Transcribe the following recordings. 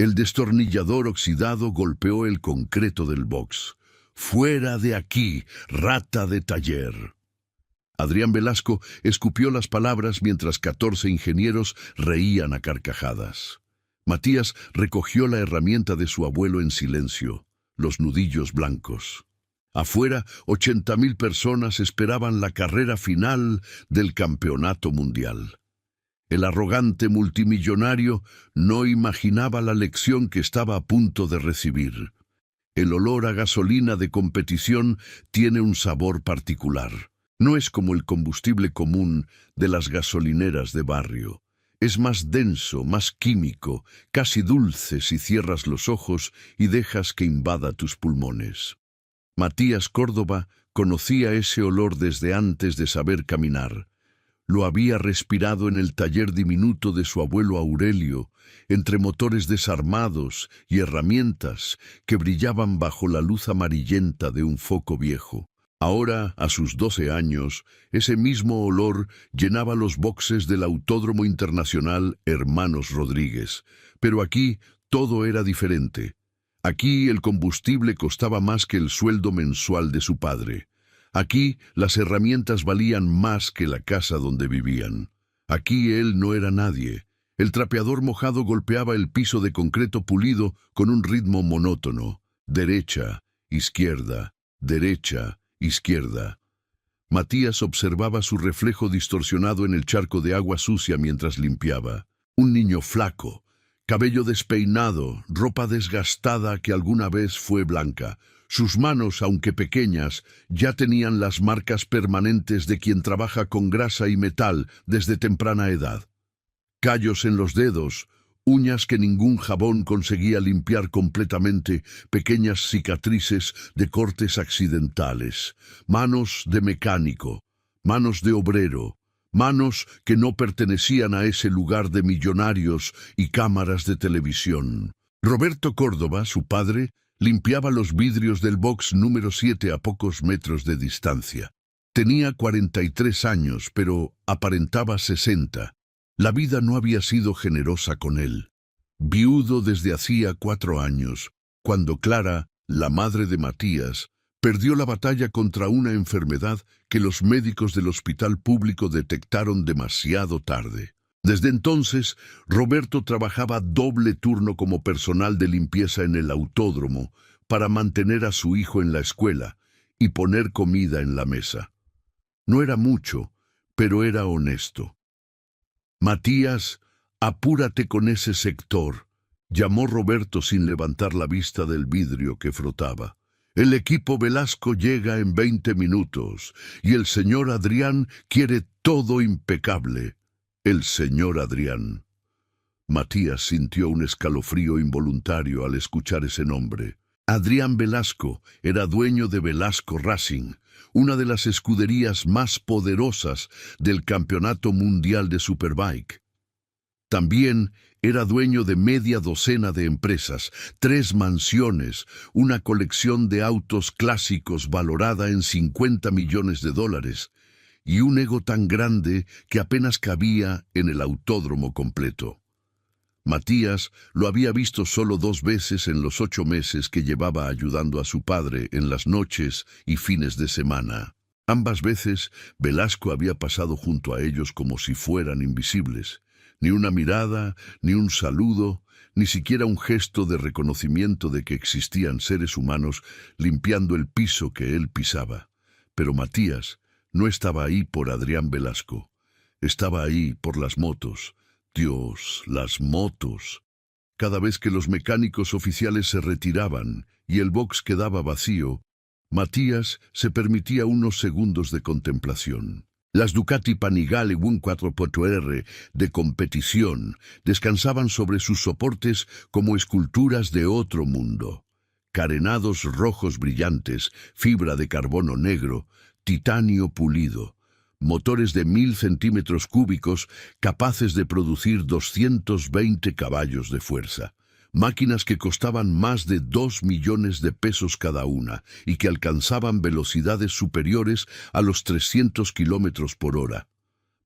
El destornillador oxidado golpeó el concreto del box. «¡Fuera de aquí, rata de taller!». Adrián Velasco escupió las palabras mientras 14 ingenieros reían a carcajadas. Matías recogió la herramienta de su abuelo en silencio, los nudillos blancos. Afuera, 80.000 personas esperaban la carrera final del campeonato mundial. El arrogante multimillonario no imaginaba la lección que estaba a punto de recibir. El olor a gasolina de competición tiene un sabor particular. No es como el combustible común de las gasolineras de barrio. Es más denso, más químico, casi dulce si cierras los ojos y dejas que invada tus pulmones. Matías Córdoba conocía ese olor desde antes de saber caminar. Lo había respirado en el taller diminuto de su abuelo Aurelio, entre motores desarmados y herramientas que brillaban bajo la luz amarillenta de un foco viejo. Ahora, a sus 12 años, ese mismo olor llenaba los boxes del Autódromo Internacional Hermanos Rodríguez. Pero aquí todo era diferente. Aquí el combustible costaba más que el sueldo mensual de su padre. Aquí las herramientas valían más que la casa donde vivían. Aquí él no era nadie. El trapeador mojado golpeaba el piso de concreto pulido con un ritmo monótono. Derecha, izquierda, derecha, izquierda. Matías observaba su reflejo distorsionado en el charco de agua sucia mientras limpiaba. Un niño flaco, cabello despeinado, ropa desgastada que alguna vez fue blanca. Sus manos, aunque pequeñas, ya tenían las marcas permanentes de quien trabaja con grasa y metal desde temprana edad. Callos en los dedos, uñas que ningún jabón conseguía limpiar completamente, pequeñas cicatrices de cortes accidentales, manos de mecánico, manos de obrero, manos que no pertenecían a ese lugar de millonarios y cámaras de televisión. Roberto Córdoba, su padre, limpiaba los vidrios del box número 7 a pocos metros de distancia. Tenía 43 años, pero aparentaba 60. La vida no había sido generosa con él. Viudo desde hacía 4 años, cuando Clara, la madre de Matías, perdió la batalla contra una enfermedad que los médicos del hospital público detectaron demasiado tarde. Desde entonces, Roberto trabajaba doble turno como personal de limpieza en el autódromo para mantener a su hijo en la escuela y poner comida en la mesa. No era mucho, pero era honesto. «Matías, apúrate con ese sector», llamó Roberto sin levantar la vista del vidrio que frotaba. «El equipo Velasco llega en 20 minutos y el señor Adrián quiere todo impecable». El señor Adrián. Matías sintió un escalofrío involuntario al escuchar ese nombre. Adrián Velasco era dueño de Velasco Racing, una de las escuderías más poderosas del Campeonato Mundial de Superbike. También era dueño de media docena de empresas, 3 mansiones, una colección de autos clásicos valorada en $50 millones, y un ego tan grande que apenas cabía en el autódromo completo. Matías lo había visto solo 2 veces en los 8 meses que llevaba ayudando a su padre en las noches y fines de semana. Ambas veces Velasco había pasado junto a ellos como si fueran invisibles. Ni una mirada, ni un saludo, ni siquiera un gesto de reconocimiento de que existían seres humanos limpiando el piso que él pisaba. Pero Matías no estaba ahí por Adrián Velasco. Estaba ahí por las motos. Dios, las motos. Cada vez que los mecánicos oficiales se retiraban y el box quedaba vacío, Matías se permitía unos segundos de contemplación. Las Ducati Panigale 4.R de competición descansaban sobre sus soportes como esculturas de otro mundo. Carenados rojos brillantes, fibra de carbono negro, titanio pulido, motores de 1000 centímetros cúbicos capaces de producir 220 caballos de fuerza, máquinas que costaban más de 2 millones de pesos cada una y que alcanzaban velocidades superiores a los 300 kilómetros por hora.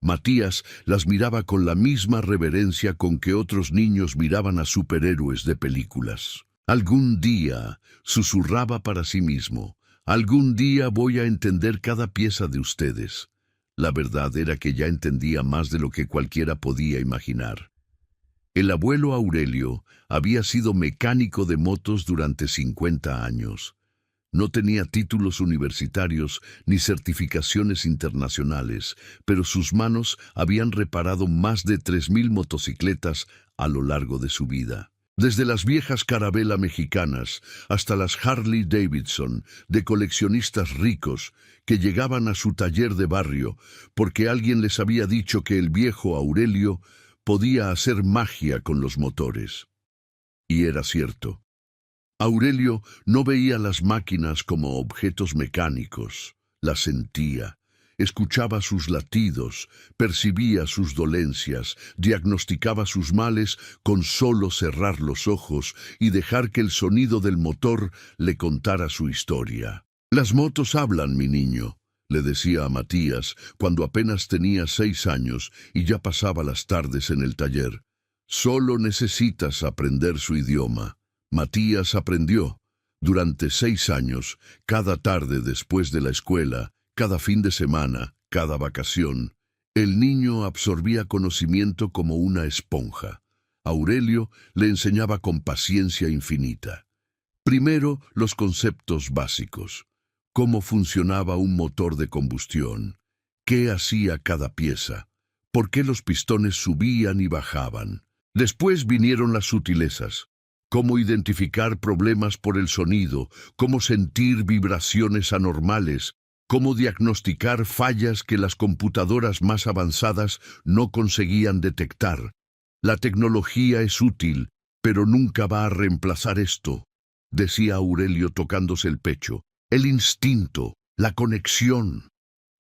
Matías las miraba con la misma reverencia con que otros niños miraban a superhéroes de películas. Algún día, susurraba para sí mismo, algún día voy a entender cada pieza de ustedes. La verdad era que ya entendía más de lo que cualquiera podía imaginar. El abuelo Aurelio había sido mecánico de motos durante 50 años. No tenía títulos universitarios ni certificaciones internacionales, pero sus manos habían reparado más de 3.000 motocicletas a lo largo de su vida. Desde las viejas Carabela mexicanas hasta las Harley Davidson de coleccionistas ricos que llegaban a su taller de barrio porque alguien les había dicho que el viejo Aurelio podía hacer magia con los motores. Y era cierto. Aurelio no veía las máquinas como objetos mecánicos, las sentía, escuchaba sus latidos, percibía sus dolencias, diagnosticaba sus males con solo cerrar los ojos y dejar que el sonido del motor le contara su historia. «Las motos hablan, mi niño», le decía a Matías cuando apenas tenía 6 años y ya pasaba las tardes en el taller. «Solo necesitas aprender su idioma». Matías aprendió. Durante 6 años, cada tarde después de la escuela, cada fin de semana, cada vacación, el niño absorbía conocimiento como una esponja. Aurelio le enseñaba con paciencia infinita. Primero, los conceptos básicos. Cómo funcionaba un motor de combustión, qué hacía cada pieza, por qué los pistones subían y bajaban. Después vinieron las sutilezas. Cómo identificar problemas por el sonido, cómo sentir vibraciones anormales, cómo diagnosticar fallas que las computadoras más avanzadas no conseguían detectar. La tecnología es útil, pero nunca va a reemplazar esto, decía Aurelio tocándose el pecho. El instinto, la conexión.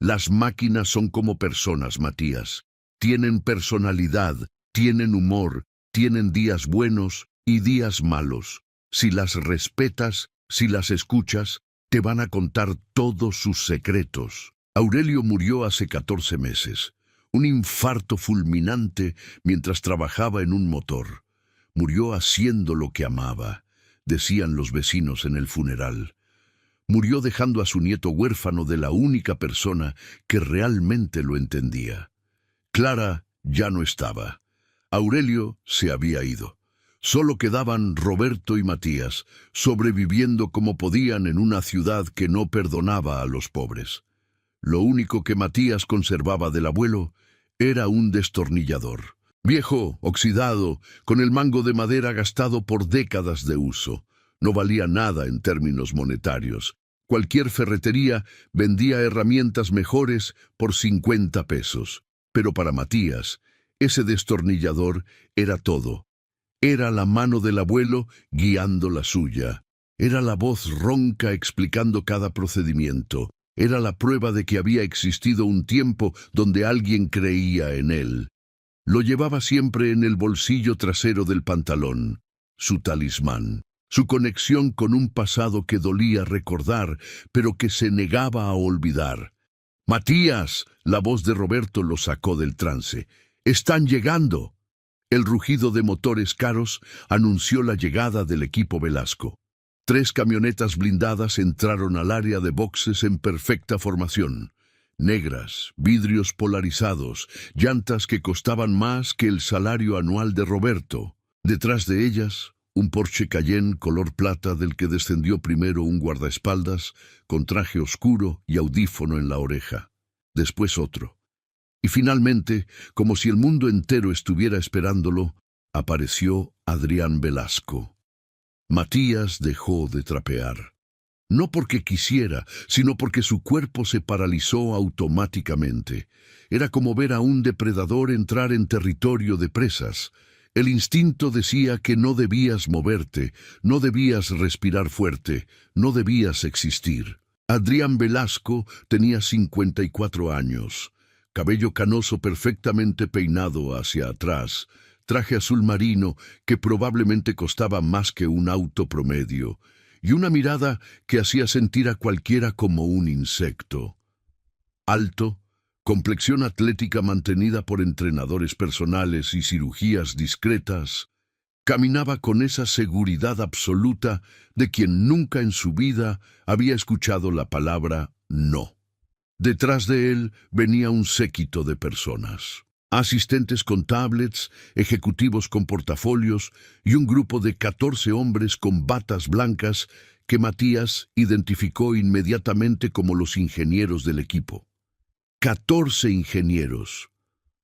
Las máquinas son como personas, Matías. Tienen personalidad, tienen humor, tienen días buenos y días malos. Si las respetas, si las escuchas, te van a contar todos sus secretos. Aurelio murió hace 14 meses. Un infarto fulminante mientras trabajaba en un motor. Murió haciendo lo que amaba, decían los vecinos en el funeral. Murió dejando a su nieto huérfano de la única persona que realmente lo entendía. Clara ya no estaba. Aurelio se había ido. Solo quedaban Roberto y Matías, sobreviviendo como podían en una ciudad que no perdonaba a los pobres. Lo único que Matías conservaba del abuelo era un destornillador. Viejo, oxidado, con el mango de madera gastado por décadas de uso. No valía nada en términos monetarios. Cualquier ferretería vendía herramientas mejores por 50 pesos. Pero para Matías, ese destornillador era todo. Era la mano del abuelo guiando la suya. Era la voz ronca explicando cada procedimiento. Era la prueba de que había existido un tiempo donde alguien creía en él. Lo llevaba siempre en el bolsillo trasero del pantalón, su talismán. Su conexión con un pasado que dolía recordar, pero que se negaba a olvidar. «Matías», la voz de Roberto lo sacó del trance. «¡Están llegando!». El rugido de motores caros anunció la llegada del equipo Velasco. 3 camionetas blindadas entraron al área de boxes en perfecta formación. Negras, vidrios polarizados, llantas que costaban más que el salario anual de Roberto. Detrás de ellas, un Porsche Cayenne color plata del que descendió primero un guardaespaldas con traje oscuro y audífono en la oreja. Después otro. Y finalmente, como si el mundo entero estuviera esperándolo, apareció Adrián Velasco. Matías dejó de trapear. No porque quisiera, sino porque su cuerpo se paralizó automáticamente. Era como ver a un depredador entrar en territorio de presas. El instinto decía que no debías moverte, no debías respirar fuerte, no debías existir. Adrián Velasco tenía 54 años, cabello canoso perfectamente peinado hacia atrás, traje azul marino que probablemente costaba más que un auto promedio, y una mirada que hacía sentir a cualquiera como un insecto. Alto, complexión atlética mantenida por entrenadores personales y cirugías discretas, caminaba con esa seguridad absoluta de quien nunca en su vida había escuchado la palabra no. Detrás de él venía un séquito de personas. Asistentes con tablets, ejecutivos con portafolios y un grupo de 14 hombres con batas blancas que Matías identificó inmediatamente como los ingenieros del equipo. 14 ingenieros,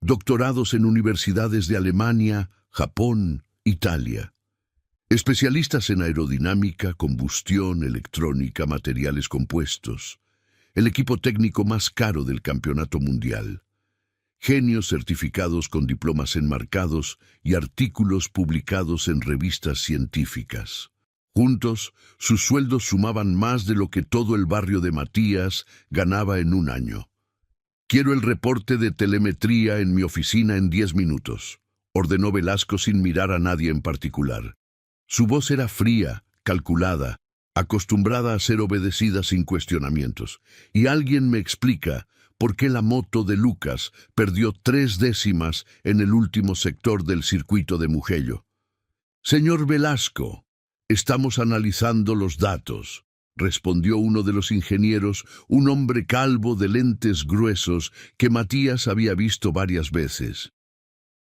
doctorados en universidades de Alemania, Japón, Italia. Especialistas en aerodinámica, combustión, electrónica, materiales compuestos. El equipo técnico más caro del campeonato mundial. Genios certificados con diplomas enmarcados y artículos publicados en revistas científicas. Juntos, sus sueldos sumaban más de lo que todo el barrio de Matías ganaba en un año. «Quiero el reporte de telemetría en mi oficina en 10 minutos», ordenó Velasco sin mirar a nadie en particular. Su voz era fría, calculada, acostumbrada a ser obedecida sin cuestionamientos. «Y alguien me explica por qué la moto de Lucas perdió 3 décimas en el último sector del circuito de Mugello». «Señor Velasco, estamos analizando los datos», respondió uno de los ingenieros, un hombre calvo de lentes gruesos que Matías había visto varias veces.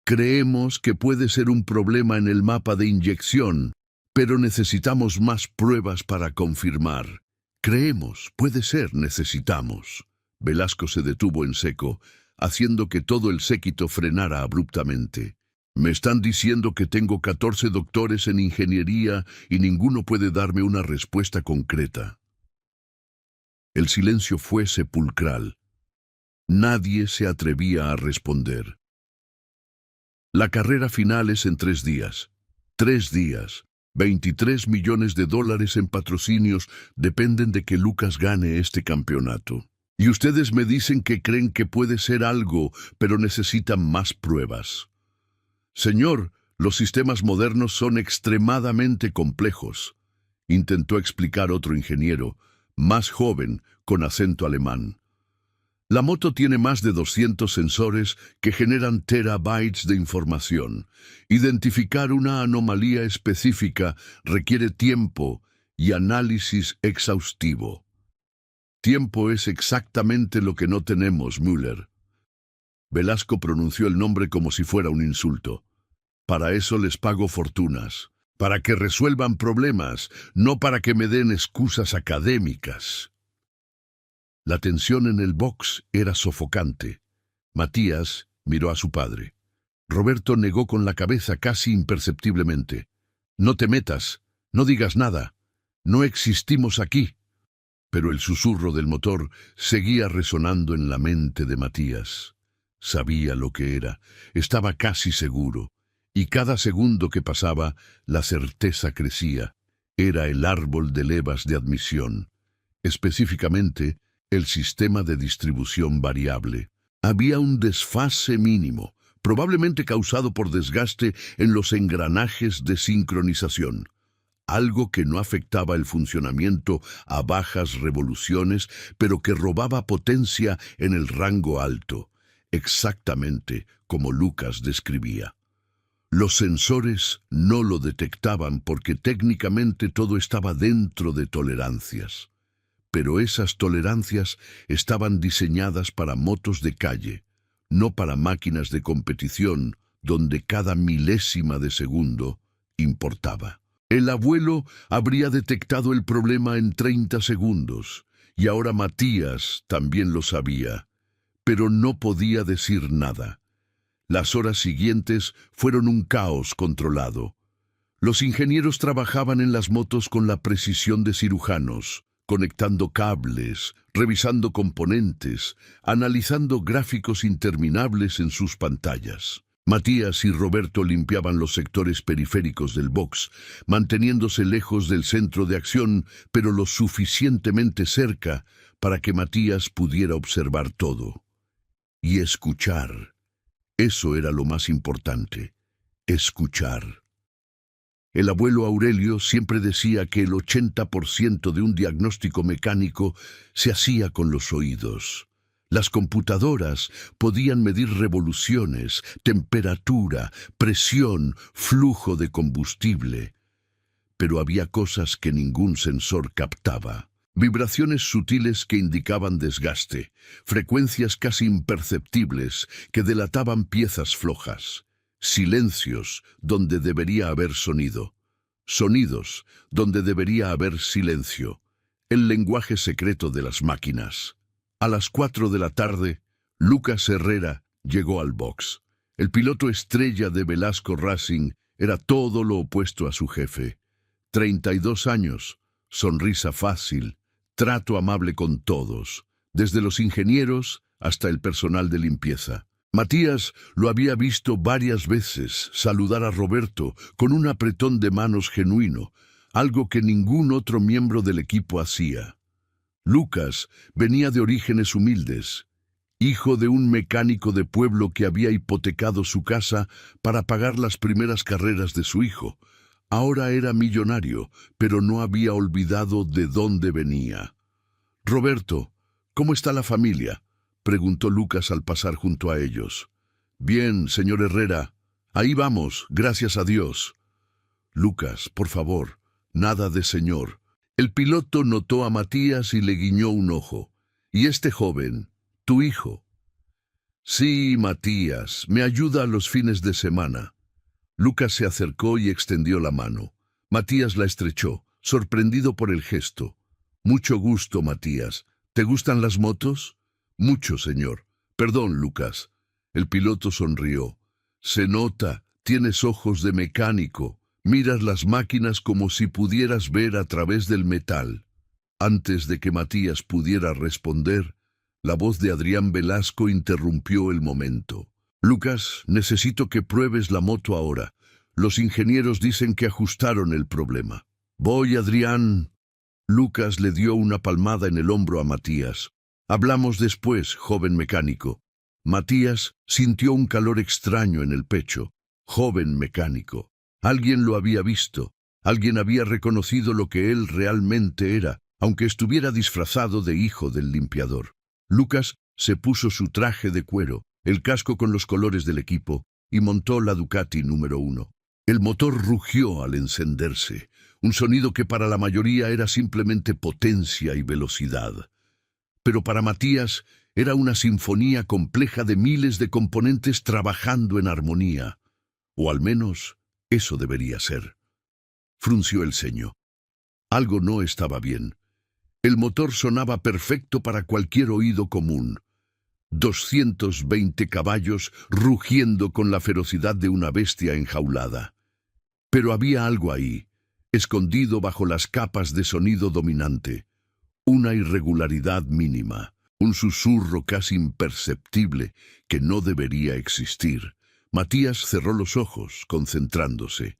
«Creemos que puede ser un problema en el mapa de inyección, pero necesitamos más pruebas para confirmar». «Creemos, puede ser, necesitamos». Velasco se detuvo en seco, haciendo que todo el séquito frenara abruptamente. «Me están diciendo que tengo 14 doctores en ingeniería y ninguno puede darme una respuesta concreta». El silencio fue sepulcral. Nadie se atrevía a responder. «La carrera final es en 3 días. 3 días. 23 millones de dólares en patrocinios dependen de que Lucas gane este campeonato. Y ustedes me dicen que creen que puede ser algo, pero necesitan más pruebas». «Señor, los sistemas modernos son extremadamente complejos», intentó explicar otro ingeniero, más joven, con acento alemán. «La moto tiene más de 200 sensores que generan terabytes de información. Identificar una anomalía específica requiere tiempo y análisis exhaustivo». «Tiempo es exactamente lo que no tenemos, Müller». Velasco pronunció el nombre como si fuera un insulto. «Para eso les pago fortunas, para que resuelvan problemas, no para que me den excusas académicas». La tensión en el box era sofocante. Matías miró a su padre. Roberto negó con la cabeza casi imperceptiblemente. «No te metas, no digas nada, no existimos aquí». Pero el susurro del motor seguía resonando en la mente de Matías. Sabía lo que era, estaba casi seguro. Y cada segundo que pasaba, la certeza crecía. Era el árbol de levas de admisión. Específicamente, el sistema de distribución variable. Había un desfase mínimo, probablemente causado por desgaste en los engranajes de sincronización. Algo que no afectaba el funcionamiento a bajas revoluciones, pero que robaba potencia en el rango alto, exactamente como Lucas describía. Los sensores no lo detectaban porque técnicamente todo estaba dentro de tolerancias. Pero esas tolerancias estaban diseñadas para motos de calle, no para máquinas de competición donde cada milésima de segundo importaba. El abuelo habría detectado el problema en 30 segundos, y ahora Matías también lo sabía, pero no podía decir nada. Las horas siguientes fueron un caos controlado. Los ingenieros trabajaban en las motos con la precisión de cirujanos, conectando cables, revisando componentes, analizando gráficos interminables en sus pantallas. Matías y Roberto limpiaban los sectores periféricos del box, manteniéndose lejos del centro de acción, pero lo suficientemente cerca para que Matías pudiera observar todo. Y escuchar. Eso era lo más importante, escuchar. El abuelo Aurelio siempre decía que el 80% de un diagnóstico mecánico se hacía con los oídos. Las computadoras podían medir revoluciones, temperatura, presión, flujo de combustible. Pero había cosas que ningún sensor captaba. Vibraciones sutiles que indicaban desgaste, frecuencias casi imperceptibles que delataban piezas flojas, silencios donde debería haber sonido, sonidos donde debería haber silencio, el lenguaje secreto de las máquinas. A las 4 de la tarde, Lucas Herrera llegó al box. El piloto estrella de Velasco Racing era todo lo opuesto a su jefe. 32 años, sonrisa fácil, trato amable con todos, desde los ingenieros hasta el personal de limpieza. Matías lo había visto varias veces saludar a Roberto con un apretón de manos genuino, algo que ningún otro miembro del equipo hacía. Lucas venía de orígenes humildes, hijo de un mecánico de pueblo que había hipotecado su casa para pagar las primeras carreras de su hijo. Ahora era millonario, pero no había olvidado de dónde venía. «Roberto, ¿cómo está la familia?», preguntó Lucas al pasar junto a ellos. «Bien, señor Herrera. Ahí vamos, gracias a Dios». «Lucas, por favor, nada de señor». El piloto notó a Matías y le guiñó un ojo. «¿Y este joven, tu hijo?» «Sí, Matías, me ayuda a los fines de semana». Lucas se acercó y extendió la mano. Matías la estrechó, sorprendido por el gesto. «Mucho gusto, Matías. ¿Te gustan las motos?» «Mucho, señor. Perdón, Lucas». El piloto sonrió. «Se nota, tienes ojos de mecánico. Miras las máquinas como si pudieras ver a través del metal». Antes de que Matías pudiera responder, la voz de Adrián Velasco interrumpió el momento. «Lucas, necesito que pruebes la moto ahora. Los ingenieros dicen que ajustaron el problema». «Voy, Adrián». Lucas le dio una palmada en el hombro a Matías. «Hablamos después, joven mecánico». Matías sintió un calor extraño en el pecho. Joven mecánico. Alguien lo había visto. Alguien había reconocido lo que él realmente era, aunque estuviera disfrazado de hijo del limpiador. Lucas se puso su traje de cuero, el casco con los colores del equipo, y montó la Ducati número 1. El motor rugió al encenderse, un sonido que para la mayoría era simplemente potencia y velocidad. Pero para Matías era una sinfonía compleja de miles de componentes trabajando en armonía. O al menos, eso debería ser. Frunció el ceño. Algo no estaba bien. El motor sonaba perfecto para cualquier oído común. 220 caballos rugiendo con la ferocidad de una bestia enjaulada. Pero había algo ahí, escondido bajo las capas de sonido dominante. Una irregularidad mínima, un susurro casi imperceptible que no debería existir. Matías cerró los ojos, concentrándose.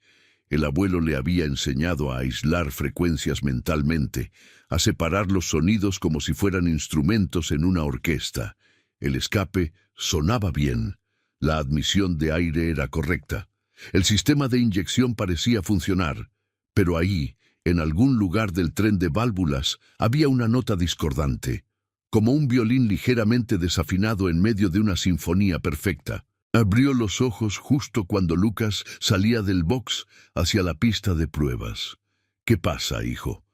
El abuelo le había enseñado a aislar frecuencias mentalmente, a separar los sonidos como si fueran instrumentos en una orquesta. El escape sonaba bien. La admisión de aire era correcta. El sistema de inyección parecía funcionar. Pero ahí, en algún lugar del tren de válvulas, había una nota discordante, como un violín ligeramente desafinado en medio de una sinfonía perfecta. Abrió los ojos justo cuando Lucas salía del box hacia la pista de pruebas. «¿Qué pasa, hijo?»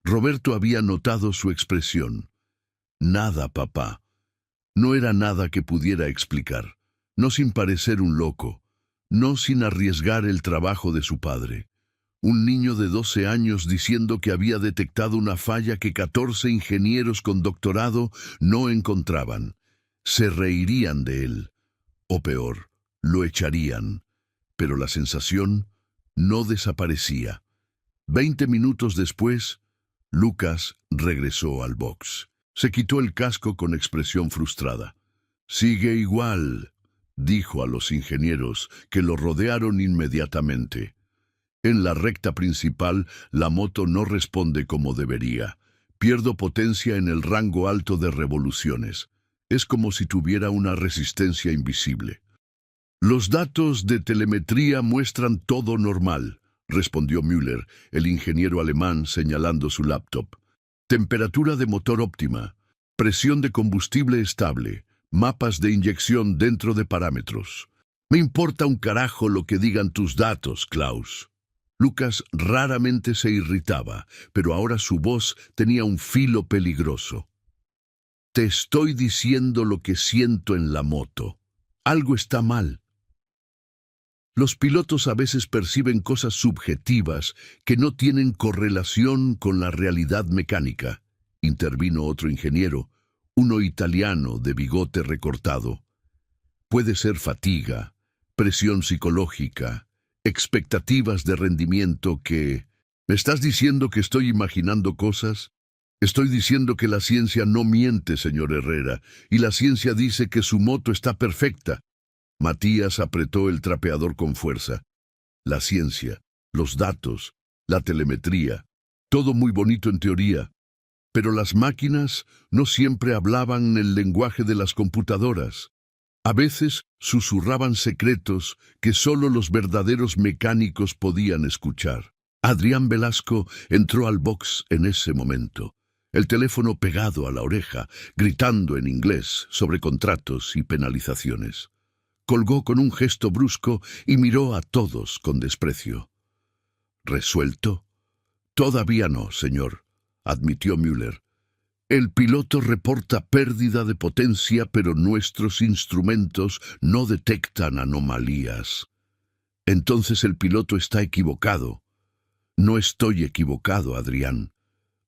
Roberto había notado su expresión. «Nada, papá». No era nada que pudiera explicar, no sin parecer un loco, no sin arriesgar el trabajo de su padre. Un niño de 12 años diciendo que había detectado una falla que 14 ingenieros con doctorado no encontraban. Se reirían de él. O peor, lo echarían. Pero la sensación no desaparecía. 20 minutos después, Lucas regresó al box. Se quitó el casco con expresión frustrada. «Sigue igual», dijo a los ingenieros, que lo rodearon inmediatamente. «En la recta principal, la moto no responde como debería. Pierdo potencia en el rango alto de revoluciones. Es como si tuviera una resistencia invisible». «Los datos de telemetría muestran todo normal», respondió Müller, el ingeniero alemán, señalando su laptop. «Temperatura de motor óptima. Presión de combustible estable. Mapas de inyección dentro de parámetros. Me importa un carajo lo que digan tus datos, Klaus. Lucas raramente se irritaba, pero ahora su voz tenía un filo peligroso. Te estoy diciendo lo que siento en la moto. Algo está mal. Los pilotos a veces perciben cosas subjetivas que no tienen correlación con la realidad mecánica. Intervino otro ingeniero, uno italiano de bigote recortado. Puede ser fatiga, presión psicológica, expectativas de rendimiento que... ¿Me estás diciendo que estoy imaginando cosas? Estoy diciendo que la ciencia no miente, señor Herrera, y la ciencia dice que su moto está perfecta. Matías apretó el trapeador con fuerza. La ciencia, los datos, la telemetría, todo muy bonito en teoría. Pero las máquinas no siempre hablaban el lenguaje de las computadoras. A veces susurraban secretos que solo los verdaderos mecánicos podían escuchar. Adrián Velasco entró al box en ese momento, el teléfono pegado a la oreja, gritando en inglés sobre contratos y penalizaciones. Colgó con un gesto brusco y miró a todos con desprecio. ¿Resuelto? Todavía no, señor, admitió Müller. El piloto reporta pérdida de potencia, pero nuestros instrumentos no detectan anomalías. Entonces el piloto está equivocado. No estoy equivocado, Adrián.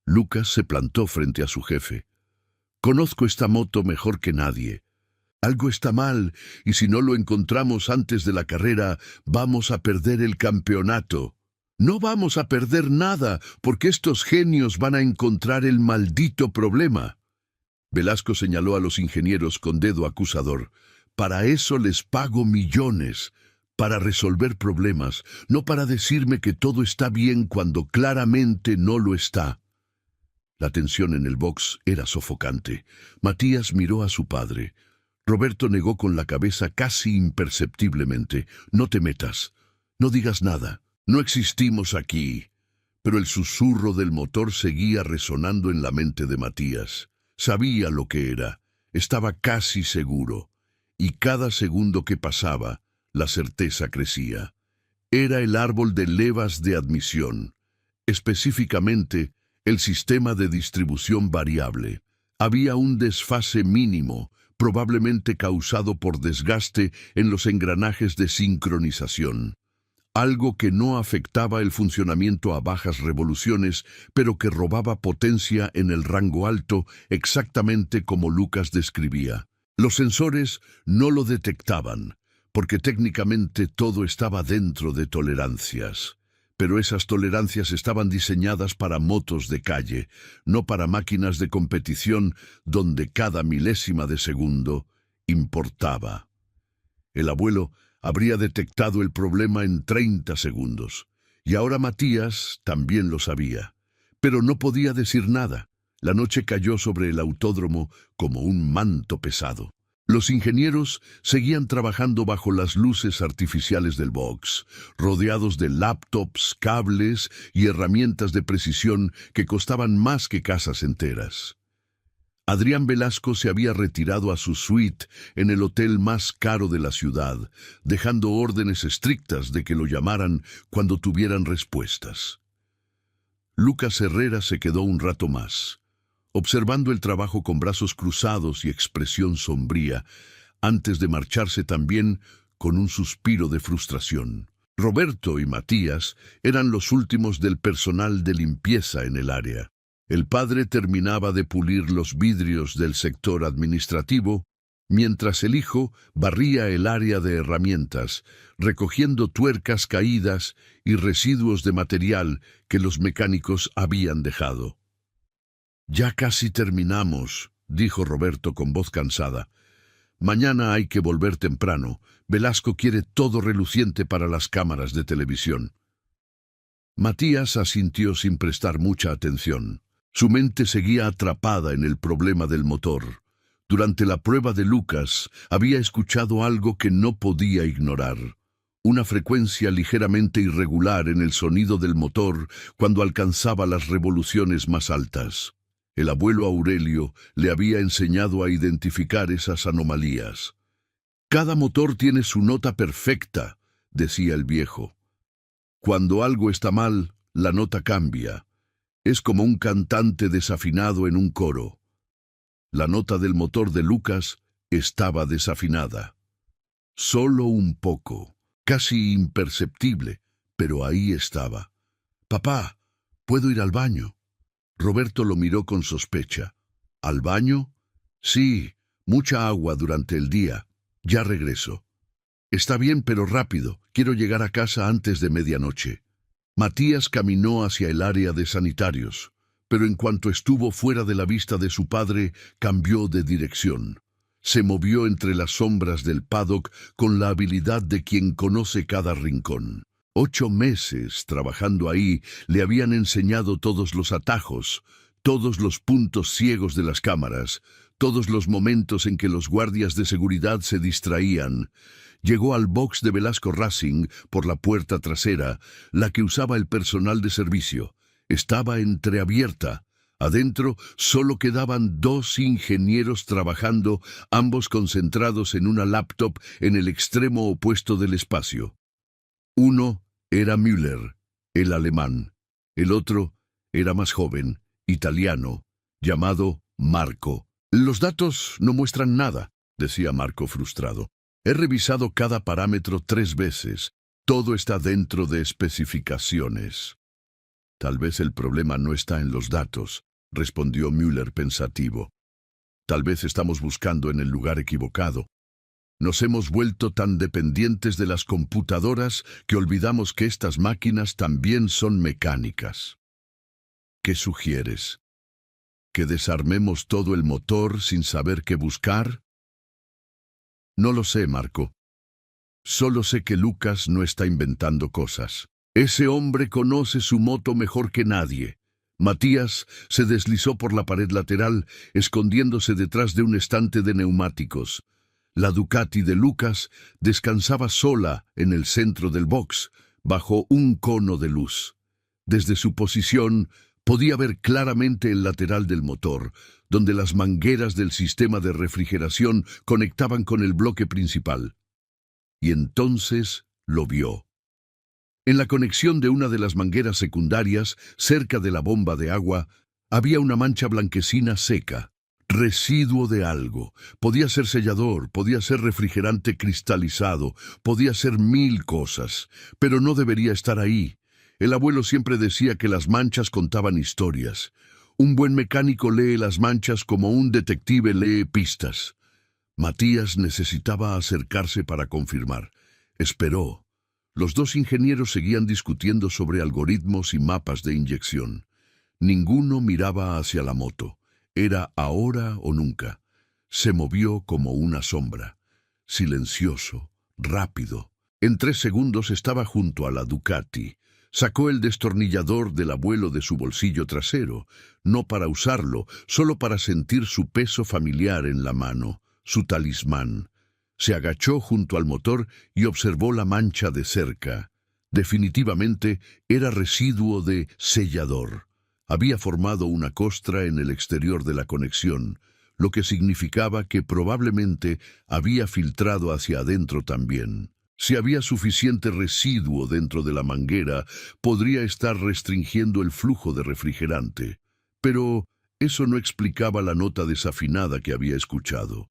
Lucas se plantó frente a su jefe. Conozco esta moto mejor que nadie. Algo está mal, y si no lo encontramos antes de la carrera, vamos a perder el campeonato. No vamos a perder nada, porque estos genios van a encontrar el maldito problema. Velasco señaló a los ingenieros con dedo acusador. Para eso les pago millones, para resolver problemas, no para decirme que todo está bien cuando claramente no lo está. La tensión en el box era sofocante. Matías miró a su padre. Roberto negó con la cabeza casi imperceptiblemente. No te metas, no digas nada. No existimos aquí. Pero el susurro del motor seguía resonando en la mente de Matías. Sabía lo que era. Estaba casi seguro. Y cada segundo que pasaba, la certeza crecía. Era el árbol de levas de admisión. Específicamente, el sistema de distribución variable. Había un desfase mínimo, probablemente causado por desgaste en los engranajes de sincronización. Algo que no afectaba el funcionamiento a bajas revoluciones, pero que robaba potencia en el rango alto, exactamente como Lucas describía. Los sensores no lo detectaban, porque técnicamente todo estaba dentro de tolerancias. Pero esas tolerancias estaban diseñadas para motos de calle, no para máquinas de competición donde cada milésima de segundo importaba. El abuelo habría detectado el problema en 30 segundos. Y ahora Matías también lo sabía. Pero no podía decir nada. La noche cayó sobre el autódromo como un manto pesado. Los ingenieros seguían trabajando bajo las luces artificiales del box, rodeados de laptops, cables y herramientas de precisión que costaban más que casas enteras. Adrián Velasco se había retirado a su suite en el hotel más caro de la ciudad, dejando órdenes estrictas de que lo llamaran cuando tuvieran respuestas. Lucas Herrera se quedó un rato más, observando el trabajo con brazos cruzados y expresión sombría, antes de marcharse también con un suspiro de frustración. Roberto y Matías eran los últimos del personal de limpieza en el área. El padre terminaba de pulir los vidrios del sector administrativo, mientras el hijo barría el área de herramientas, recogiendo tuercas caídas y residuos de material que los mecánicos habían dejado. «Ya casi terminamos», dijo Roberto con voz cansada. «Mañana hay que volver temprano. Velasco quiere todo reluciente para las cámaras de televisión». Matías asintió sin prestar mucha atención. Su mente seguía atrapada en el problema del motor. Durante la prueba de Lucas, había escuchado algo que no podía ignorar. Una frecuencia ligeramente irregular en el sonido del motor cuando alcanzaba las revoluciones más altas. El abuelo Aurelio le había enseñado a identificar esas anomalías. «Cada motor tiene su nota perfecta», decía el viejo. «Cuando algo está mal, la nota cambia. Es como un cantante desafinado en un coro». La nota del motor de Lucas estaba desafinada. Solo un poco, casi imperceptible, pero ahí estaba. «Papá, ¿puedo ir al baño?» Roberto lo miró con sospecha. «¿Al baño?» «Sí, mucha agua durante el día. Ya regreso». «Está bien, pero rápido. Quiero llegar a casa antes de medianoche». Matías caminó hacia el área de sanitarios, pero en cuanto estuvo fuera de la vista de su padre, cambió de dirección. Se movió entre las sombras del paddock con la habilidad de quien conoce cada rincón. 8 meses trabajando ahí le habían enseñado todos los atajos, todos los puntos ciegos de las cámaras, todos los momentos en que los guardias de seguridad se distraían. Llegó al box de Velasco Racing por la puerta trasera, la que usaba el personal de servicio. Estaba entreabierta. Adentro solo quedaban 2 ingenieros trabajando, ambos concentrados en una laptop en el extremo opuesto del espacio. Uno era Müller, el alemán. El otro era más joven, italiano, llamado Marco. «Los datos no muestran nada», decía Marco frustrado. «He revisado cada parámetro 3 veces. Todo está dentro de especificaciones». «Tal vez el problema no está en los datos», respondió Müller pensativo. «Tal vez estamos buscando en el lugar equivocado. Nos hemos vuelto tan dependientes de las computadoras que olvidamos que estas máquinas también son mecánicas». «¿Qué sugieres? ¿Que desarmemos todo el motor sin saber qué buscar?» «No lo sé, Marco. Solo sé que Lucas no está inventando cosas. Ese hombre conoce su moto mejor que nadie». Matías se deslizó por la pared lateral, escondiéndose detrás de un estante de neumáticos. La Ducati de Lucas descansaba sola en el centro del box, bajo un cono de luz. Desde su posición podía ver claramente el lateral del motor, donde las mangueras del sistema de refrigeración conectaban con el bloque principal. Y entonces lo vio. En la conexión de una de las mangueras secundarias, cerca de la bomba de agua, había una mancha blanquecina seca, residuo de algo. Podía ser sellador, podía ser refrigerante cristalizado, podía ser 1000 cosas, pero no debería estar ahí. El abuelo siempre decía que las manchas contaban historias. Un buen mecánico lee las manchas como un detective lee pistas. Matías necesitaba acercarse para confirmar. Esperó. Los 2 ingenieros seguían discutiendo sobre algoritmos y mapas de inyección. Ninguno miraba hacia la moto. Era ahora o nunca. Se movió como una sombra. Silencioso, rápido. En 3 segundos estaba junto a la Ducati. Sacó el destornillador del abuelo de su bolsillo trasero, no para usarlo, solo para sentir su peso familiar en la mano, su talismán. Se agachó junto al motor y observó la mancha de cerca. Definitivamente era residuo de sellador. Había formado una costra en el exterior de la conexión, lo que significaba que probablemente había filtrado hacia adentro también. Si había suficiente residuo dentro de la manguera, podría estar restringiendo el flujo de refrigerante. Pero eso no explicaba la nota desafinada que había escuchado.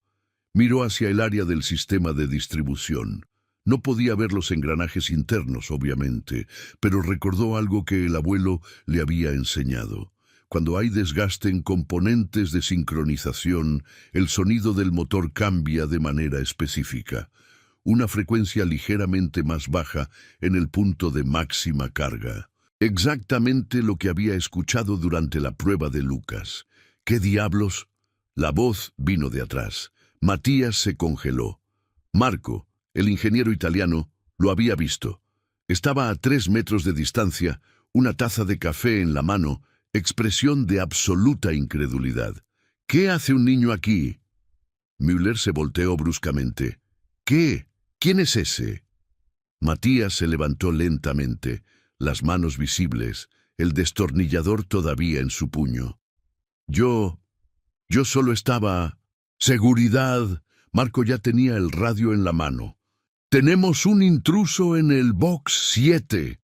Miró hacia el área del sistema de distribución. No podía ver los engranajes internos, obviamente, pero recordó algo que el abuelo le había enseñado. Cuando hay desgaste en componentes de sincronización, el sonido del motor cambia de manera específica. Una frecuencia ligeramente más baja en el punto de máxima carga. Exactamente lo que había escuchado durante la prueba de Lucas. ¿Qué diablos? La voz vino de atrás. Matías se congeló. Marco, el ingeniero italiano, lo había visto. Estaba a 3 metros de distancia, una taza de café en la mano, expresión de absoluta incredulidad. ¿Qué hace un niño aquí? Müller se volteó bruscamente. ¿Qué? ¿Quién es ese? Matías se levantó lentamente, las manos visibles, el destornillador todavía en su puño. Yo solo estaba... Seguridad. Marco ya tenía el radio en la mano. Tenemos un intruso en el box 7.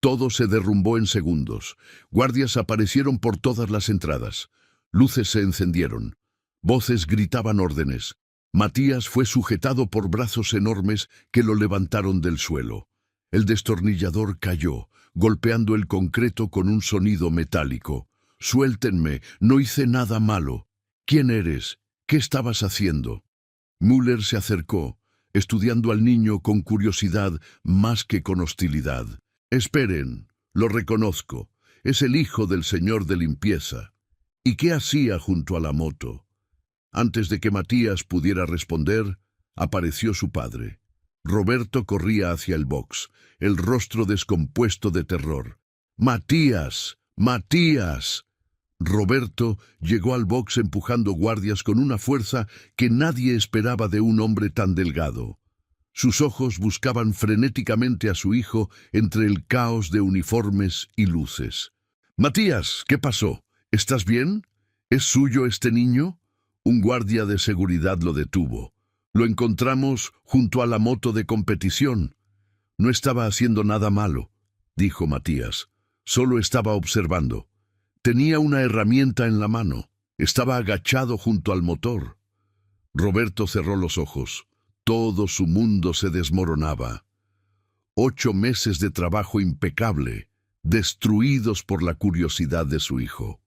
Todo se derrumbó en segundos. Guardias aparecieron por todas las entradas. Luces se encendieron. Voces gritaban órdenes. Matías fue sujetado por brazos enormes que lo levantaron del suelo. El destornillador cayó, golpeando el concreto con un sonido metálico. «Suéltenme, no hice nada malo». «¿Quién eres? ¿Qué estabas haciendo?» Müller se acercó, estudiando al niño con curiosidad más que con hostilidad. «Esperen, lo reconozco. Es el hijo del señor de limpieza. ¿Y qué hacía junto a la moto?» Antes de que Matías pudiera responder, apareció su padre. Roberto corría hacia el box, el rostro descompuesto de terror. «¡Matías! ¡Matías!». Roberto llegó al box empujando guardias con una fuerza que nadie esperaba de un hombre tan delgado. Sus ojos buscaban frenéticamente a su hijo entre el caos de uniformes y luces. «Matías, ¿qué pasó? ¿Estás bien? ¿Es suyo este niño?» Un guardia de seguridad lo detuvo. «Lo encontramos junto a la moto de competición». «No estaba haciendo nada malo», dijo Matías. «Solo estaba observando. Tenía una herramienta en la mano. Estaba agachado junto al motor». Roberto cerró los ojos. Todo su mundo se desmoronaba. 8 meses de trabajo impecable, destruidos por la curiosidad de su hijo.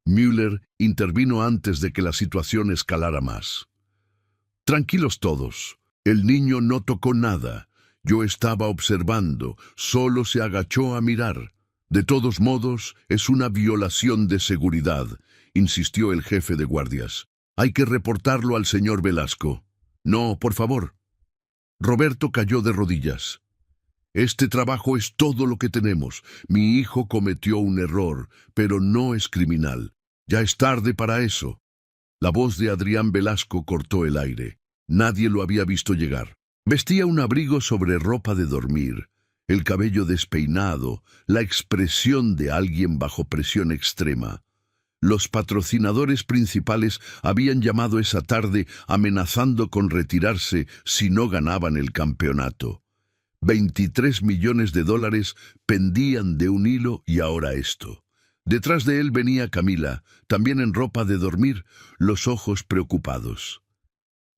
Müller intervino antes de que la situación escalara más. «Tranquilos todos. El niño no tocó nada. Yo estaba observando. Solo se agachó a mirar. De todos modos, es una violación de seguridad», insistió el jefe de guardias. «Hay que reportarlo al señor Velasco». «No, por favor». Roberto cayó de rodillas. «Este trabajo es todo lo que tenemos. Mi hijo cometió un error, pero no es criminal. Ya es tarde para eso». La voz de Adrián Velasco cortó el aire. Nadie lo había visto llegar. Vestía un abrigo sobre ropa de dormir, el cabello despeinado, la expresión de alguien bajo presión extrema. Los patrocinadores principales habían llamado esa tarde amenazando con retirarse si no ganaban el campeonato. 23 millones de dólares pendían de un hilo y ahora esto. Detrás de él venía Camila, también en ropa de dormir, los ojos preocupados.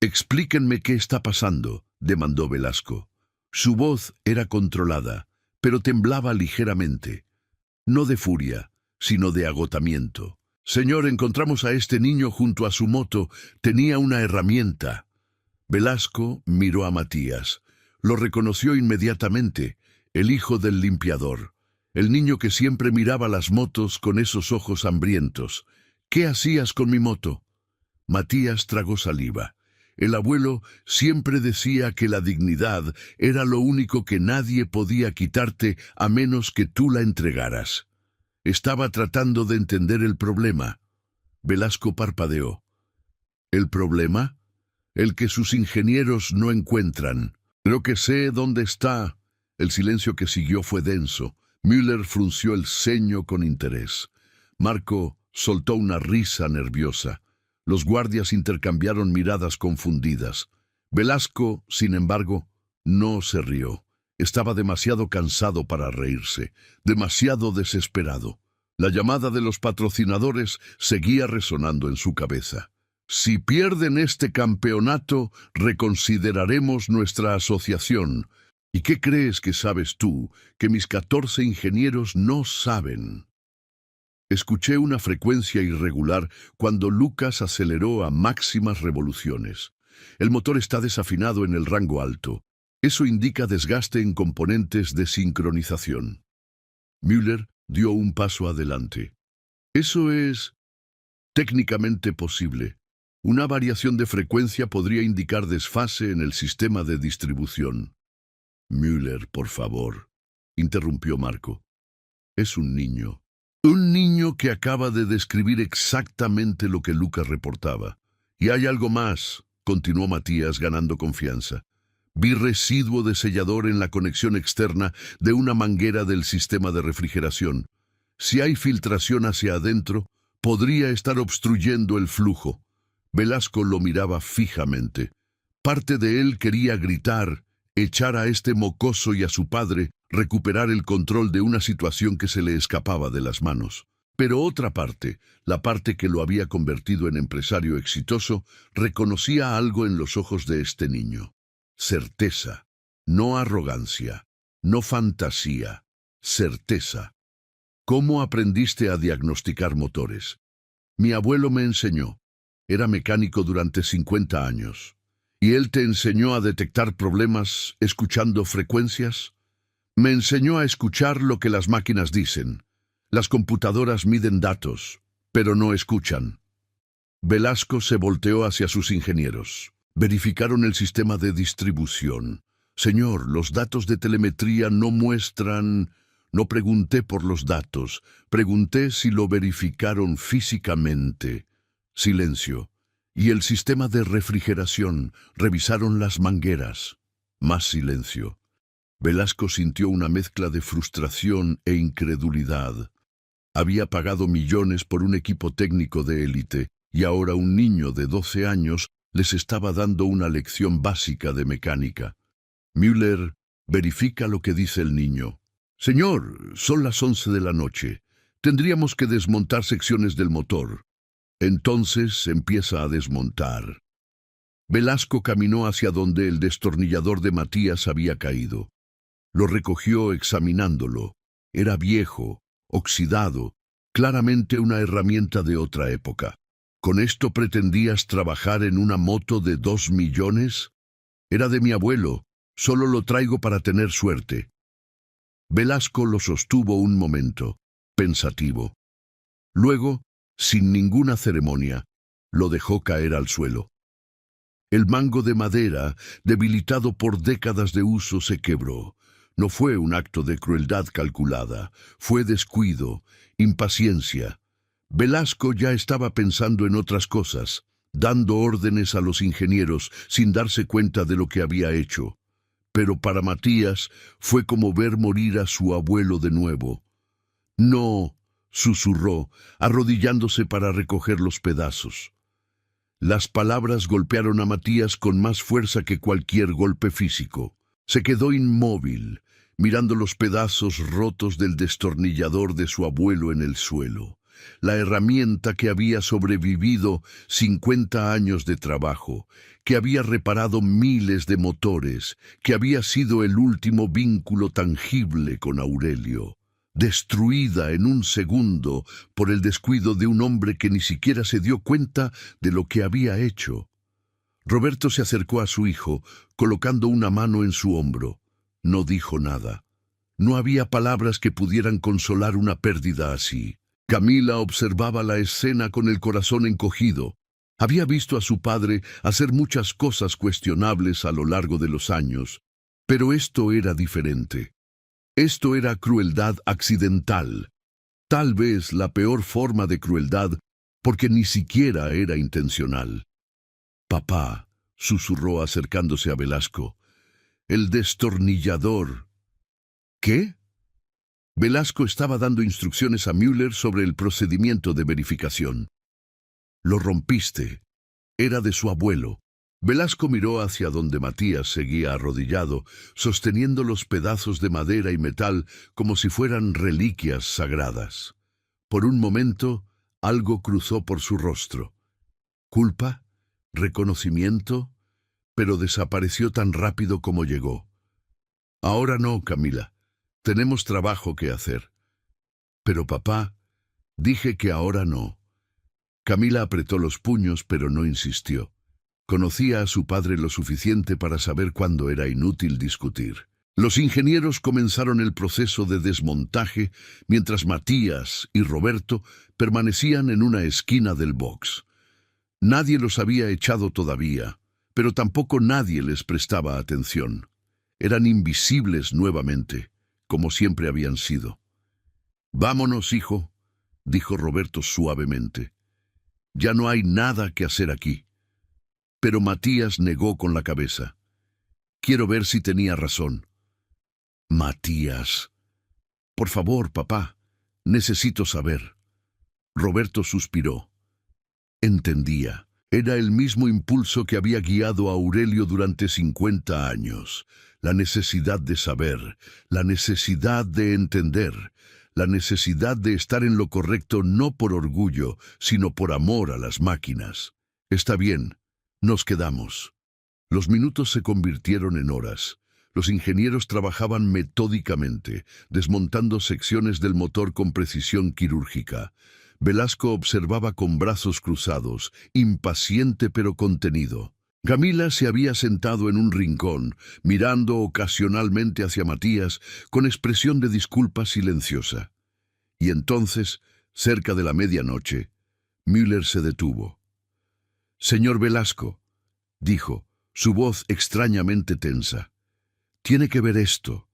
«Explíquenme qué está pasando», demandó Velasco. Su voz era controlada, pero temblaba ligeramente. No de furia, sino de agotamiento. «Señor, encontramos a este niño junto a su moto. Tenía una herramienta». Velasco miró a Matías. Lo reconoció inmediatamente, el hijo del limpiador. El niño que siempre miraba las motos con esos ojos hambrientos. «¿Qué hacías con mi moto?» Matías tragó saliva. El abuelo siempre decía que la dignidad era lo único que nadie podía quitarte a menos que tú la entregaras. Estaba tratando de entender el problema. Velasco parpadeó. ¿El problema? El que sus ingenieros no encuentran. «Creo que sé dónde está». El silencio que siguió fue denso. Müller frunció el ceño con interés. Marco soltó una risa nerviosa. Los guardias intercambiaron miradas confundidas. Velasco, sin embargo, no se rió. Estaba demasiado cansado para reírse, demasiado desesperado. La llamada de los patrocinadores seguía resonando en su cabeza. «Si pierden este campeonato, reconsideraremos nuestra asociación. ¿Y qué crees que sabes tú que mis 14 ingenieros no saben?» Escuché una frecuencia irregular cuando Lucas aceleró a máximas revoluciones. El motor está desafinado en el rango alto. Eso indica desgaste en componentes de sincronización. Müller dio un paso adelante. «Eso es técnicamente posible. Una variación de frecuencia podría indicar desfase en el sistema de distribución». «Müller, por favor», interrumpió Marco. «Es un niño. Un niño que acaba de describir exactamente lo que Lucas reportaba. Y hay algo más», continuó Matías ganando confianza. «Vi residuo de sellador en la conexión externa de una manguera del sistema de refrigeración. Si hay filtración hacia adentro, Podría estar obstruyendo el flujo. Velasco lo miraba fijamente. Parte de él quería gritar, echar a este mocoso y a su padre, recuperar el control de una situación que se le escapaba de las manos. Pero otra parte, la parte que lo había convertido en empresario exitoso, reconocía algo en los ojos de este niño. Certeza, no arrogancia, no fantasía, certeza. ¿Cómo aprendiste a diagnosticar motores? Mi abuelo me enseñó. Era mecánico durante 50 años. ¿Y él te enseñó a detectar problemas escuchando frecuencias? Me enseñó a escuchar lo que las máquinas dicen. Las computadoras miden datos, pero no escuchan. Velasco se volteó hacia sus ingenieros. Verificaron el sistema de distribución. Señor, los datos de telemetría no muestran... No pregunté por los datos, pregunté si lo verificaron físicamente. Silencio. Y el sistema de refrigeración, revisaron las mangueras. Más silencio. Velasco sintió una mezcla de frustración e incredulidad. Había pagado millones por un equipo técnico de élite, y ahora un niño de 12 años les estaba dando una lección básica de mecánica. Müller verifica lo que dice el niño. Señor, son las 11 de la noche. Tendríamos que desmontar secciones del motor. Entonces empieza a desmontar. Velasco caminó hacia donde el destornillador de Matías había caído. Lo recogió examinándolo. Era viejo, oxidado, claramente una herramienta de otra época. ¿Con esto pretendías trabajar en una moto de 2 millones? Era de mi abuelo, solo lo traigo para tener suerte. Velasco lo sostuvo un momento, pensativo. Luego, sin ninguna ceremonia, lo dejó caer al suelo. El mango de madera, debilitado por décadas de uso, se quebró. No fue un acto de crueldad calculada, fue descuido, impaciencia. Velasco ya estaba pensando en otras cosas, dando órdenes a los ingenieros sin darse cuenta de lo que había hecho. Pero para Matías fue como ver morir a su abuelo de nuevo. No, susurró, arrodillándose para recoger los pedazos. Las palabras golpearon a Matías con más fuerza que cualquier golpe físico. Se quedó inmóvil, mirando los pedazos rotos del destornillador de su abuelo en el suelo. La herramienta que había sobrevivido 50 años de trabajo, que había reparado miles de motores, que había sido el último vínculo tangible con Aurelio, destruida en un segundo por el descuido de un hombre que ni siquiera se dio cuenta de lo que había hecho. Roberto se acercó a su hijo, colocando una mano en su hombro. No dijo nada. No había palabras que pudieran consolar una pérdida así. Camila observaba la escena con el corazón encogido. Había visto a su padre hacer muchas cosas cuestionables a lo largo de los años, pero esto era diferente. Esto era crueldad accidental, tal vez la peor forma de crueldad, porque ni siquiera era intencional. Papá, susurró acercándose a Velasco, el destornillador. ¿Qué? Velasco estaba dando instrucciones a Müller sobre el procedimiento de verificación. Lo rompiste. Era de su abuelo. Velasco miró hacia donde Matías seguía arrodillado, sosteniendo los pedazos de madera y metal como si fueran reliquias sagradas. Por un momento, algo cruzó por su rostro. ¿Culpa? ¿Reconocimiento? Pero desapareció tan rápido como llegó. Ahora no, Camila. Tenemos trabajo que hacer. Pero papá, dije que ahora no. Camila apretó los puños, pero no insistió. Conocía a su padre lo suficiente para saber cuándo era inútil discutir. Los ingenieros comenzaron el proceso de desmontaje, mientras Matías y Roberto permanecían en una esquina del box. Nadie los había echado todavía, pero tampoco nadie les prestaba atención. Eran invisibles nuevamente, como siempre habían sido. «Vámonos, hijo», dijo Roberto suavemente. «Ya no hay nada que hacer aquí». Pero Matías negó con la cabeza. «Quiero ver si tenía razón». «Matías». «Por favor, papá, necesito saber». Roberto suspiró. Entendía. Era el mismo impulso que había guiado a Aurelio durante 50 años. La necesidad de saber, la necesidad de entender, la necesidad de estar en lo correcto no por orgullo, sino por amor a las máquinas. Está bien, nos quedamos. Los minutos se convirtieron en horas. Los ingenieros trabajaban metódicamente, desmontando secciones del motor con precisión quirúrgica. Velasco observaba con brazos cruzados, impaciente pero contenido. Camila se había sentado en un rincón, mirando ocasionalmente hacia Matías con expresión de disculpa silenciosa. Y entonces, cerca de la medianoche, Müller se detuvo. «Señor Velasco», dijo, su voz extrañamente tensa, «tiene que ver esto».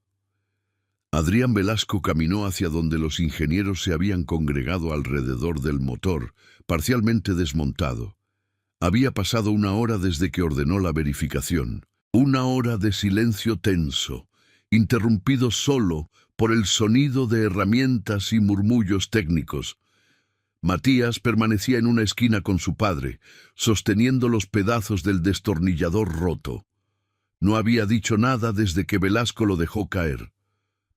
Adrián Velasco caminó hacia donde los ingenieros se habían congregado alrededor del motor, parcialmente desmontado. Había pasado 1 hora desde que ordenó la verificación. 1 hora de silencio tenso, interrumpido solo por el sonido de herramientas y murmullos técnicos. Matías permanecía en una esquina con su padre, sosteniendo los pedazos del destornillador roto. No había dicho nada desde que Velasco lo dejó caer.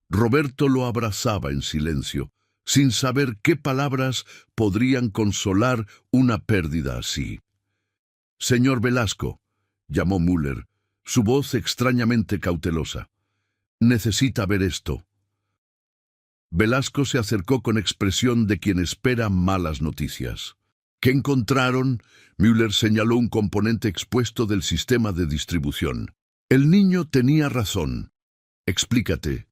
Roberto lo abrazaba en silencio, sin saber qué palabras podrían consolar una pérdida así. «Señor Velasco», llamó Müller, su voz extrañamente cautelosa. «Necesita ver esto». Velasco se acercó con expresión de quien espera malas noticias. «¿Qué encontraron?» Müller señaló un componente expuesto del sistema de distribución. «El niño tenía razón. Explícate».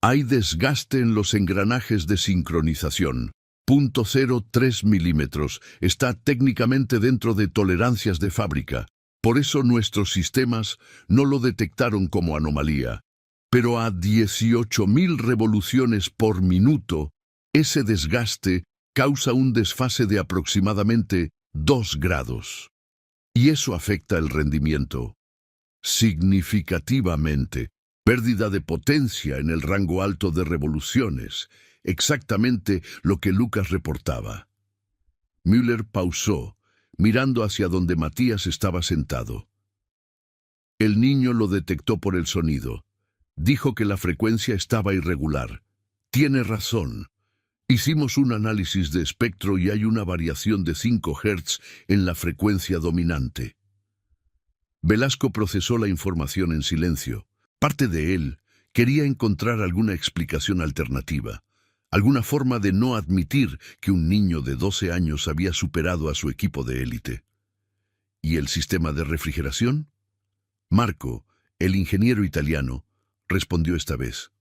«Hay desgaste en los engranajes de sincronización. 0.03 milímetros. Está técnicamente dentro de tolerancias de fábrica. Por eso nuestros sistemas no lo detectaron como anomalía. Pero a 18.000 revoluciones por minuto, ese desgaste causa un desfase de aproximadamente 2 grados. Y eso afecta el rendimiento significativamente. Pérdida de potencia en el rango alto de revoluciones, exactamente lo que Lucas reportaba». Müller pausó, mirando hacia donde Matías estaba sentado. El niño lo detectó por el sonido. Dijo que la frecuencia estaba irregular. «Tiene razón. Hicimos un análisis de espectro y hay una variación de 5 Hz en la frecuencia dominante». Velasco procesó la información en silencio. Parte de él quería encontrar alguna explicación alternativa, alguna forma de no admitir que un niño de 12 años había superado a su equipo de élite. ¿Y el sistema de refrigeración? Marco, el ingeniero italiano, respondió esta vez.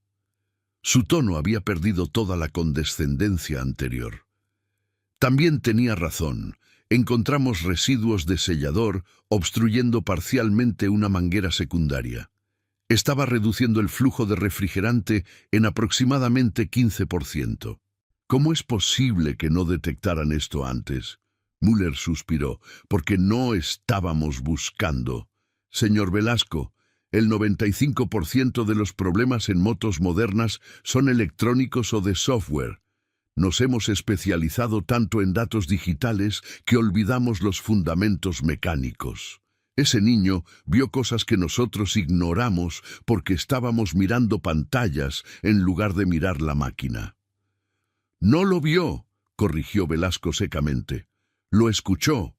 Su tono había perdido toda la condescendencia anterior. También tenía razón. Encontramos residuos de sellador obstruyendo parcialmente una manguera secundaria. Estaba reduciendo el flujo de refrigerante en aproximadamente 15%. ¿Cómo es posible que no detectaran esto antes? Müller suspiró, porque no estábamos buscando. Señor Velasco, el 95% de los problemas en motos modernas son electrónicos o de software. Nos hemos especializado tanto en datos digitales que olvidamos los fundamentos mecánicos. Ese niño vio cosas que nosotros ignoramos porque estábamos mirando pantallas en lugar de mirar la máquina. «No lo vio», corrigió Velasco secamente. «Lo escuchó».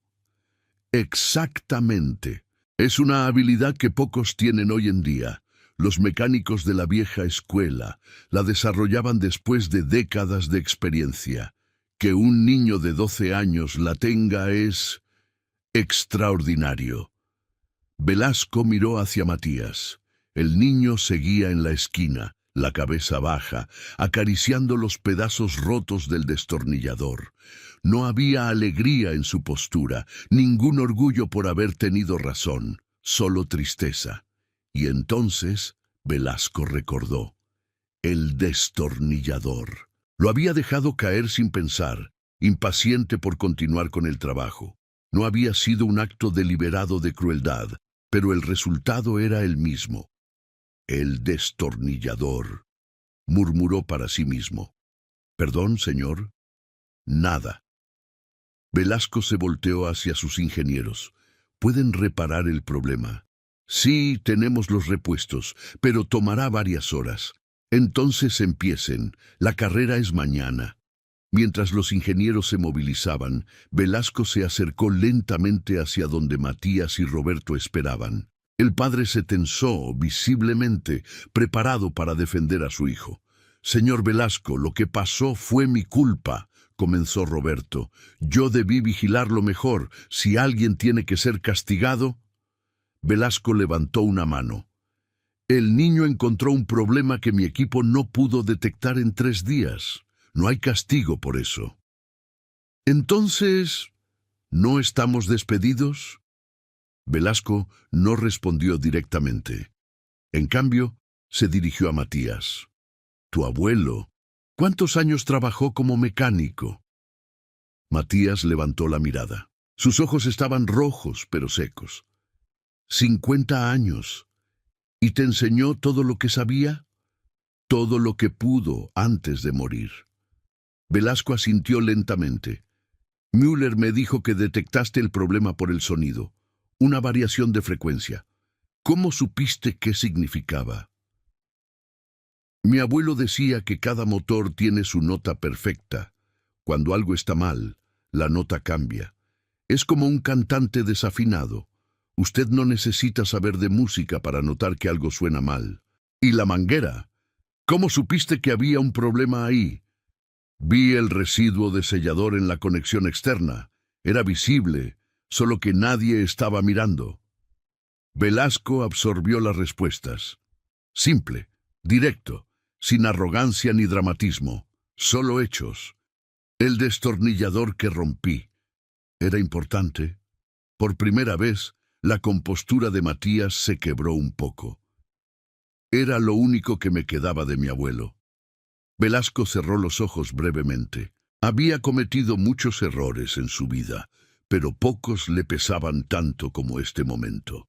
«Exactamente. Es una habilidad que pocos tienen hoy en día. Los mecánicos de la vieja escuela la desarrollaban después de décadas de experiencia. Que un niño de 12 años la tenga es extraordinario». Velasco miró hacia Matías. El niño seguía en la esquina, la cabeza baja, acariciando los pedazos rotos del destornillador. No había alegría en su postura, ningún orgullo por haber tenido razón, solo tristeza. Y entonces Velasco recordó. El destornillador. Lo había dejado caer sin pensar, impaciente por continuar con el trabajo. No había sido un acto deliberado de crueldad, pero el resultado era el mismo. «El destornillador», murmuró para sí mismo. «Perdón, señor». Nada. Velasco se volteó hacia sus ingenieros. ¿Pueden reparar el problema? Sí, tenemos los repuestos, pero tomará varias horas. Entonces empiecen. La carrera es mañana. Mientras los ingenieros se movilizaban, Velasco se acercó lentamente hacia donde Matías y Roberto esperaban. El padre se tensó, visiblemente, preparado para defender a su hijo. «Señor Velasco, lo que pasó fue mi culpa», comenzó Roberto. «Yo debí vigilarlo mejor. Si alguien tiene que ser castigado...» Velasco levantó una mano. «El niño encontró un problema que mi equipo no pudo detectar en 3 días. No hay castigo por eso». «Entonces, ¿no estamos despedidos?» Velasco no respondió directamente. En cambio, se dirigió a Matías. «Tu abuelo, ¿cuántos años trabajó como mecánico?» Matías levantó la mirada. Sus ojos estaban rojos pero secos. 50 años. ¿Y te enseñó todo lo que sabía? Todo lo que pudo antes de morir. Velasco asintió lentamente. Müller me dijo que detectaste el problema por el sonido, una variación de frecuencia. ¿Cómo supiste qué significaba? Mi abuelo decía que cada motor tiene su nota perfecta. Cuando algo está mal, la nota cambia. Es como un cantante desafinado. Usted no necesita saber de música para notar que algo suena mal. ¿Y la manguera? ¿Cómo supiste que había un problema ahí? Vi el residuo de sellador en la conexión externa. Era visible, solo que nadie estaba mirando. Velasco absorbió las respuestas. Simple, directo, sin arrogancia ni dramatismo, solo hechos. El destornillador que rompí. Era importante. Por primera vez, la compostura de Matías se quebró un poco. Era lo único que me quedaba de mi abuelo. Velasco cerró los ojos brevemente. Había cometido muchos errores en su vida, pero pocos le pesaban tanto como este momento.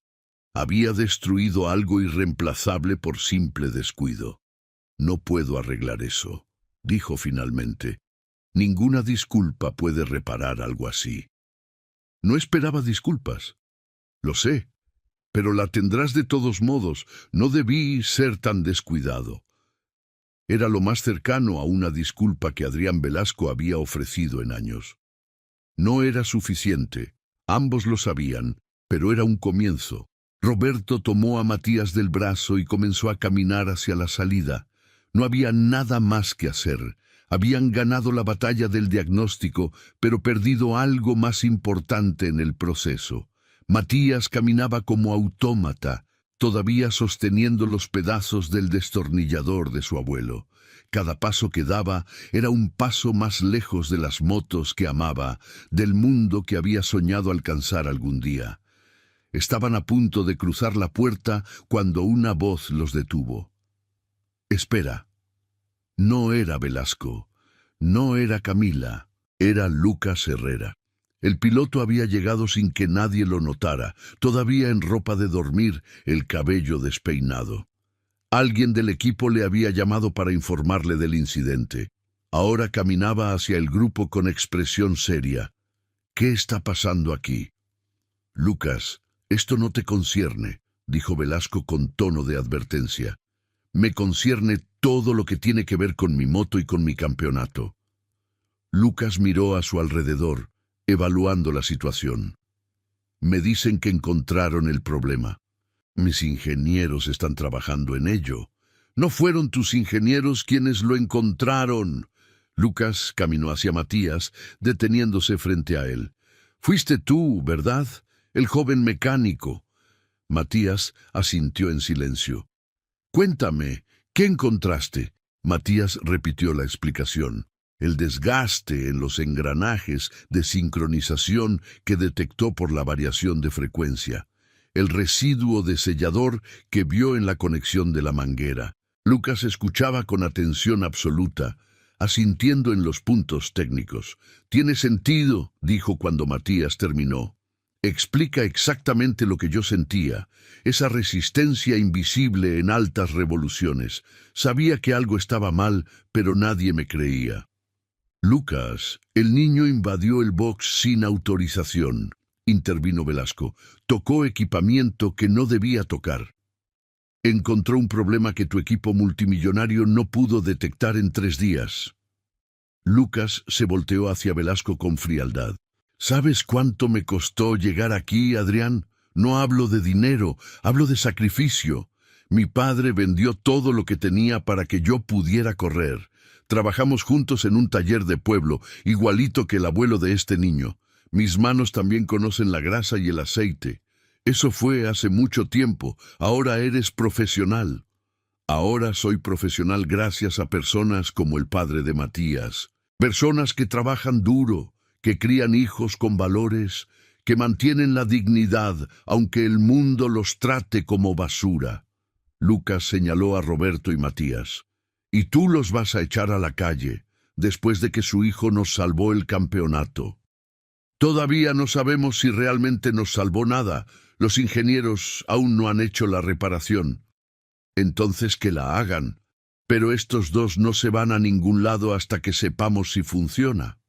Había destruido algo irreemplazable por simple descuido. «No puedo arreglar eso», dijo finalmente. «Ninguna disculpa puede reparar algo así». No esperaba disculpas. Lo sé, pero la tendrás de todos modos. No debí ser tan descuidado. Era lo más cercano a una disculpa que Adrián Velasco había ofrecido en años. No era suficiente, ambos lo sabían, pero era un comienzo. Roberto tomó a Matías del brazo y comenzó a caminar hacia la salida. No había nada más que hacer. Habían ganado la batalla del diagnóstico, pero perdido algo más importante en el proceso. Matías caminaba como autómata, todavía sosteniendo los pedazos del destornillador de su abuelo. Cada paso que daba era un paso más lejos de las motos que amaba, del mundo que había soñado alcanzar algún día. Estaban a punto de cruzar la puerta cuando una voz los detuvo. «Espera». No era Velasco, no era Camila, era Lucas Herrera. El piloto había llegado sin que nadie lo notara, todavía en ropa de dormir, el cabello despeinado. Alguien del equipo le había llamado para informarle del incidente. Ahora caminaba hacia el grupo con expresión seria. «¿Qué está pasando aquí?» «Lucas, esto no te concierne», dijo Velasco con tono de advertencia. «Me concierne todo lo que tiene que ver con mi moto y con mi campeonato». Lucas miró a su alrededor, evaluando la situación. «Me dicen que encontraron el problema. Mis ingenieros están trabajando en ello». «No fueron tus ingenieros quienes lo encontraron». Lucas caminó hacia Matías, deteniéndose frente a él. «Fuiste tú, ¿verdad? El joven mecánico». Matías asintió en silencio. «Cuéntame, ¿qué encontraste?». Matías repitió la explicación. El desgaste en los engranajes de sincronización que detectó por la variación de frecuencia. El residuo de sellador que vio en la conexión de la manguera. Lucas escuchaba con atención absoluta, asintiendo en los puntos técnicos. «Tiene sentido», dijo cuando Matías terminó. «Explica exactamente lo que yo sentía, esa resistencia invisible en altas revoluciones. Sabía que algo estaba mal, pero nadie me creía». Lucas, el niño invadió el box sin autorización, intervino Velasco. Tocó equipamiento que no debía tocar. Encontró un problema que tu equipo multimillonario no pudo detectar en 3 días. Lucas se volteó hacia Velasco con frialdad. ¿Sabes cuánto me costó llegar aquí, Adrián? No hablo de dinero, hablo de sacrificio. Mi padre vendió todo lo que tenía para que yo pudiera correr. Trabajamos juntos en un taller de pueblo, igualito que el abuelo de este niño. Mis manos también conocen la grasa y el aceite. Eso fue hace mucho tiempo. Ahora eres profesional. Ahora soy profesional gracias a personas como el padre de Matías. Personas que trabajan duro, que crían hijos con valores, que mantienen la dignidad, aunque el mundo los trate como basura. Lucas señaló a Roberto y Matías. Y tú los vas a echar a la calle, después de que su hijo nos salvó el campeonato. Todavía no sabemos si realmente nos salvó nada. Los ingenieros aún no han hecho la reparación. Entonces que la hagan. Pero estos dos no se van a ningún lado hasta que sepamos si funciona.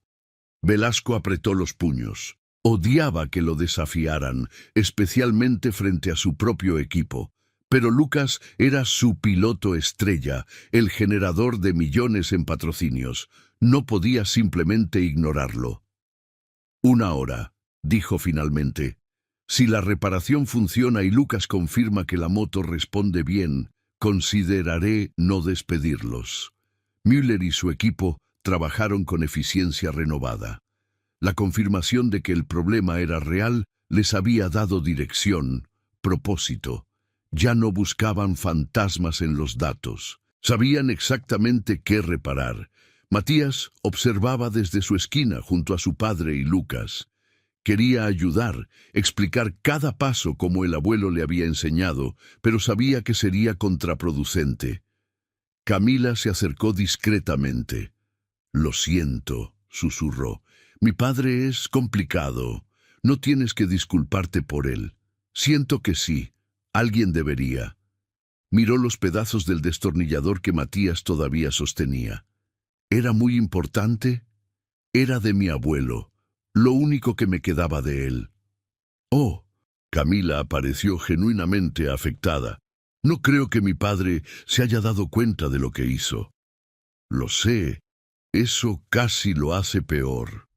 Velasco apretó los puños. Odiaba que lo desafiaran, especialmente frente a su propio equipo. Pero Lucas era su piloto estrella, el generador de millones en patrocinios. No podía simplemente ignorarlo. 1 hora, dijo finalmente. Si la reparación funciona y Lucas confirma que la moto responde bien, consideraré no despedirlos. Müller y su equipo trabajaron con eficiencia renovada. La confirmación de que el problema era real les había dado dirección, propósito. Ya no buscaban fantasmas en los datos. Sabían exactamente qué reparar. Matías observaba desde su esquina junto a su padre y Lucas. Quería ayudar, explicar cada paso como el abuelo le había enseñado, pero sabía que sería contraproducente. Camila se acercó discretamente. «Lo siento», susurró. «Mi padre es complicado. No tienes que disculparte por él. Siento que sí. Alguien debería». Miró los pedazos del destornillador que Matías todavía sostenía. «¿Era muy importante?» «Era de mi abuelo. Lo único que me quedaba de él». «Oh». Camila apareció genuinamente afectada. «No creo que mi padre se haya dado cuenta de lo que hizo». «Lo sé. Eso casi lo hace peor».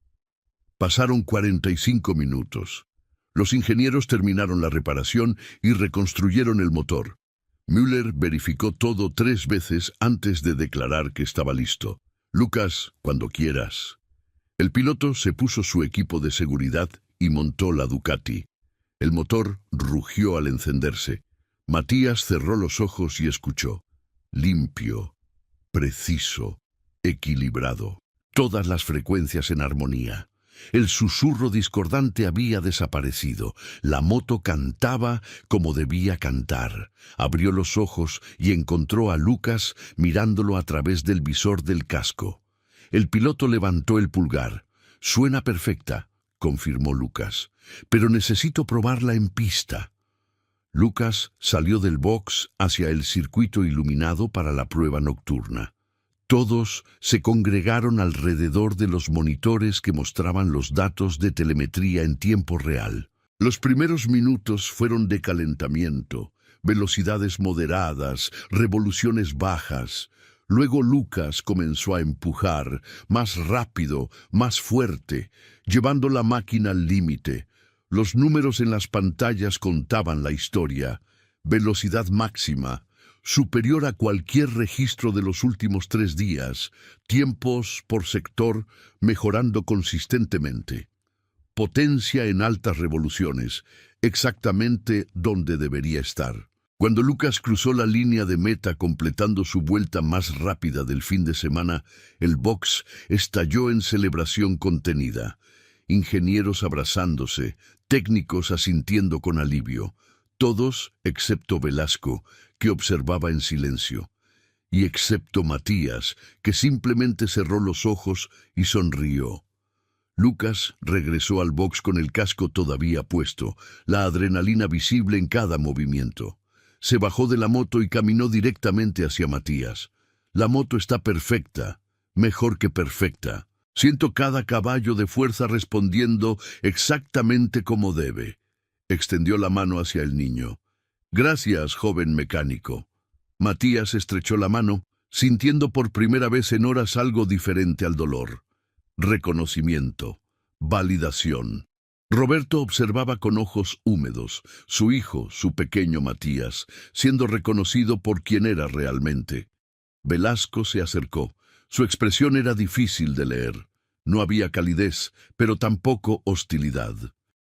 Pasaron 45 minutos. Los ingenieros terminaron la reparación y reconstruyeron el motor. Müller verificó todo 3 veces antes de declarar que estaba listo. «Lucas, cuando quieras». El piloto se puso su equipo de seguridad y montó la Ducati. El motor rugió al encenderse. Matías cerró los ojos y escuchó. Limpio, preciso, equilibrado. Todas las frecuencias en armonía. El susurro discordante había desaparecido. La moto cantaba como debía cantar. Abrió los ojos y encontró a Lucas mirándolo a través del visor del casco. El piloto levantó el pulgar. «Suena perfecta», confirmó Lucas, «pero necesito probarla en pista». Lucas salió del box hacia el circuito iluminado para la prueba nocturna. Todos se congregaron alrededor de los monitores que mostraban los datos de telemetría en tiempo real. Los primeros minutos fueron de calentamiento, velocidades moderadas, revoluciones bajas. Luego Lucas comenzó a empujar, más rápido, más fuerte, llevando la máquina al límite. Los números en las pantallas contaban la historia. Velocidad máxima, superior a cualquier registro de los últimos 3 días. Tiempos por sector mejorando consistentemente. Potencia en altas revoluciones, exactamente donde debería estar. Cuando Lucas cruzó la línea de meta completando su vuelta más rápida del fin de semana, el box estalló en celebración contenida. Ingenieros abrazándose, técnicos asintiendo con alivio. Todos excepto Velasco, que observaba en silencio. Y excepto Matías, que simplemente cerró los ojos y sonrió. Lucas regresó al box con el casco todavía puesto, la adrenalina visible en cada movimiento. Se bajó de la moto y caminó directamente hacia Matías. «La moto está perfecta, mejor que perfecta». Siento cada caballo de fuerza respondiendo exactamente como debe. Extendió la mano hacia el niño. Gracias, joven mecánico. Matías estrechó la mano, sintiendo por primera vez en horas algo diferente al dolor. Reconocimiento. Validación. Roberto observaba con ojos húmedos, su hijo, su pequeño Matías, siendo reconocido por quien era realmente. Velasco se acercó. Su expresión era difícil de leer. No había calidez, pero tampoco hostilidad.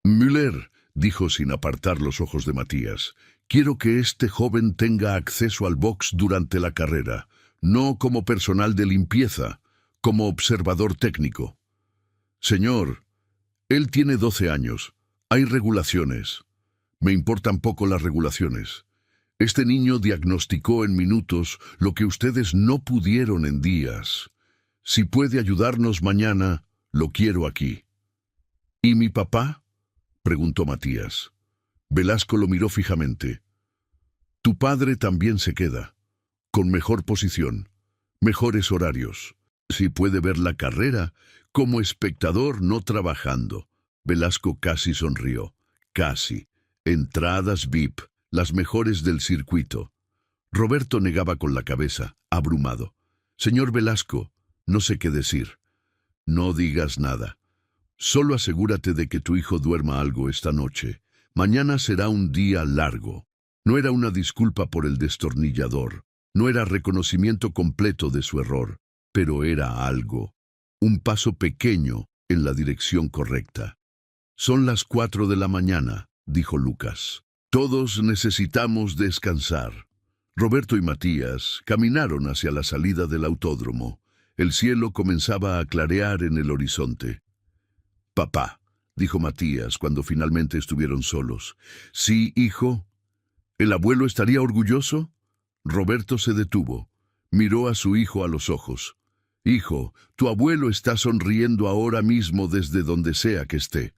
Müller, dijo sin apartar los ojos de Matías, quiero que este joven tenga acceso al box durante la carrera, no como personal de limpieza, como observador técnico. Señor, él tiene 12 años. Hay regulaciones. Me importan poco las regulaciones. Este niño diagnosticó en minutos lo que ustedes no pudieron en días. Si puede ayudarnos mañana, lo quiero aquí. ¿Y mi papá?, preguntó Matías. Velasco lo miró fijamente. Tu padre también se queda, con mejor posición, mejores horarios. Si puede ver la carrera, como espectador no trabajando. Velasco casi sonrió. Casi. Entradas VIP, las mejores del circuito. Roberto negaba con la cabeza, abrumado. Señor Velasco, no sé qué decir. No digas nada. Solo asegúrate de que tu hijo duerma algo esta noche. Mañana será un día largo. No era una disculpa por el destornillador. No era reconocimiento completo de su error. Pero era algo. Un paso pequeño en la dirección correcta. Son las 4 de la mañana, dijo Lucas. Todos necesitamos descansar. Roberto y Matías caminaron hacia la salida del autódromo. El cielo comenzaba a clarear en el horizonte. Papá, dijo Matías cuando finalmente estuvieron solos. Sí, hijo. ¿El abuelo estaría orgulloso? Roberto se detuvo. Miró a su hijo a los ojos. Hijo, tu abuelo está sonriendo ahora mismo desde donde sea que esté.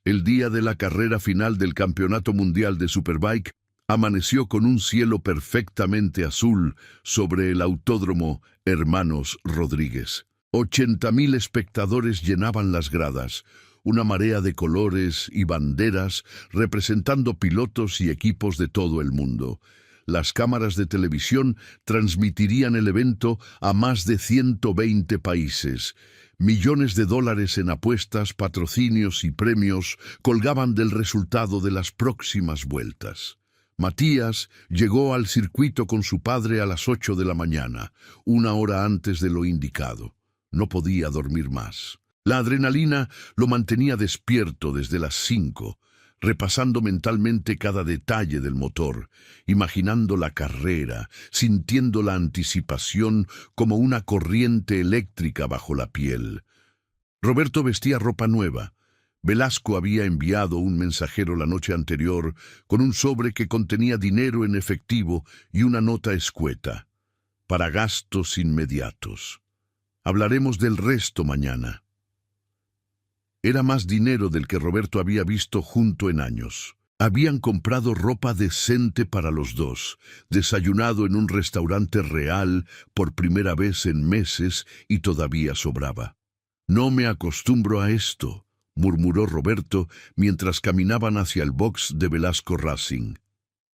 El día de la carrera final del Campeonato Mundial de Superbike amaneció con un cielo perfectamente azul sobre el autódromo Hermanos Rodríguez. 80.000 espectadores llenaban las gradas, una marea de colores y banderas representando pilotos y equipos de todo el mundo. Las cámaras de televisión transmitirían el evento a más de 120 países. Millones de dólares en apuestas, patrocinios y premios colgaban del resultado de las próximas vueltas. Matías llegó al circuito con su padre a las 8 de la mañana, una hora antes de lo indicado. No podía dormir más. La adrenalina lo mantenía despierto desde las 5, repasando mentalmente cada detalle del motor, imaginando la carrera, sintiendo la anticipación como una corriente eléctrica bajo la piel. Roberto vestía ropa nueva. Velasco había enviado un mensajero la noche anterior con un sobre que contenía dinero en efectivo y una nota escueta, para gastos inmediatos. Hablaremos del resto mañana. Era más dinero del que Roberto había visto junto en años. Habían comprado ropa decente para los dos, desayunado en un restaurante real por primera vez en meses y todavía sobraba. No me acostumbro a esto, murmuró Roberto mientras caminaban hacia el box de Velasco Racing.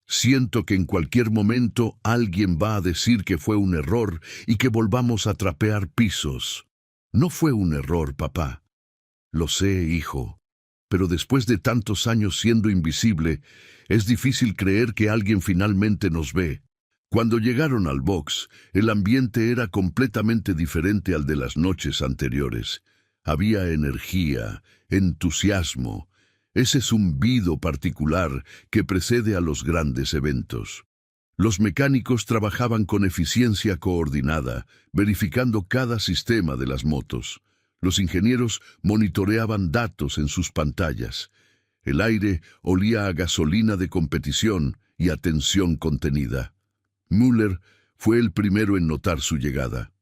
Siento que en cualquier momento alguien va a decir que fue un error y que volvamos a trapear pisos. No fue un error, papá. Lo sé, hijo, pero después de tantos años siendo invisible, es difícil creer que alguien finalmente nos ve. Cuando llegaron al box, el ambiente era completamente diferente al de las noches anteriores. Había energía, entusiasmo, ese zumbido particular que precede a los grandes eventos. Los mecánicos trabajaban con eficiencia coordinada, verificando cada sistema de las motos. Los ingenieros monitoreaban datos en sus pantallas. El aire olía a gasolina de competición y a tensión contenida. Müller fue el primero en notar su llegada.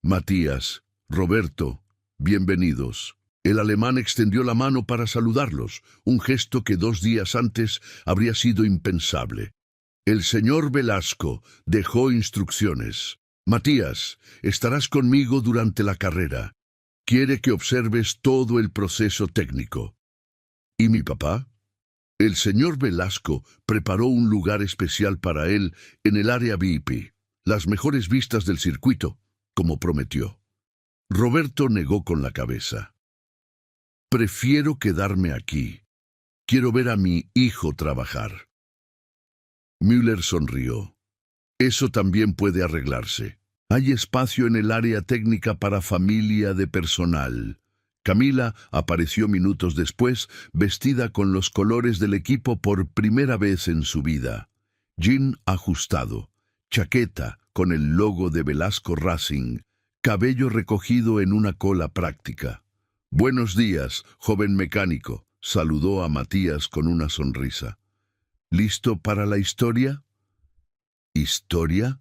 Matías, Roberto, bienvenidos. El alemán extendió la mano para saludarlos, un gesto que 2 días antes habría sido impensable. El señor Velasco dejó instrucciones. Matías, estarás conmigo durante la carrera. Quiere que observes todo el proceso técnico. ¿Y mi papá? El señor Velasco preparó un lugar especial para él en el área VIP, las mejores vistas del circuito, como prometió. Roberto negó con la cabeza. Prefiero quedarme aquí. Quiero ver a mi hijo trabajar. Müller sonrió. Eso también puede arreglarse. Hay espacio en el área técnica para familia de personal. Camila apareció minutos después, vestida con los colores del equipo por primera vez en su vida. Jean ajustado, chaqueta con el logo de Velasco Racing, cabello recogido en una cola práctica. «Buenos días, joven mecánico», saludó a Matías con una sonrisa. «¿Listo para la historia?» ¿Historia?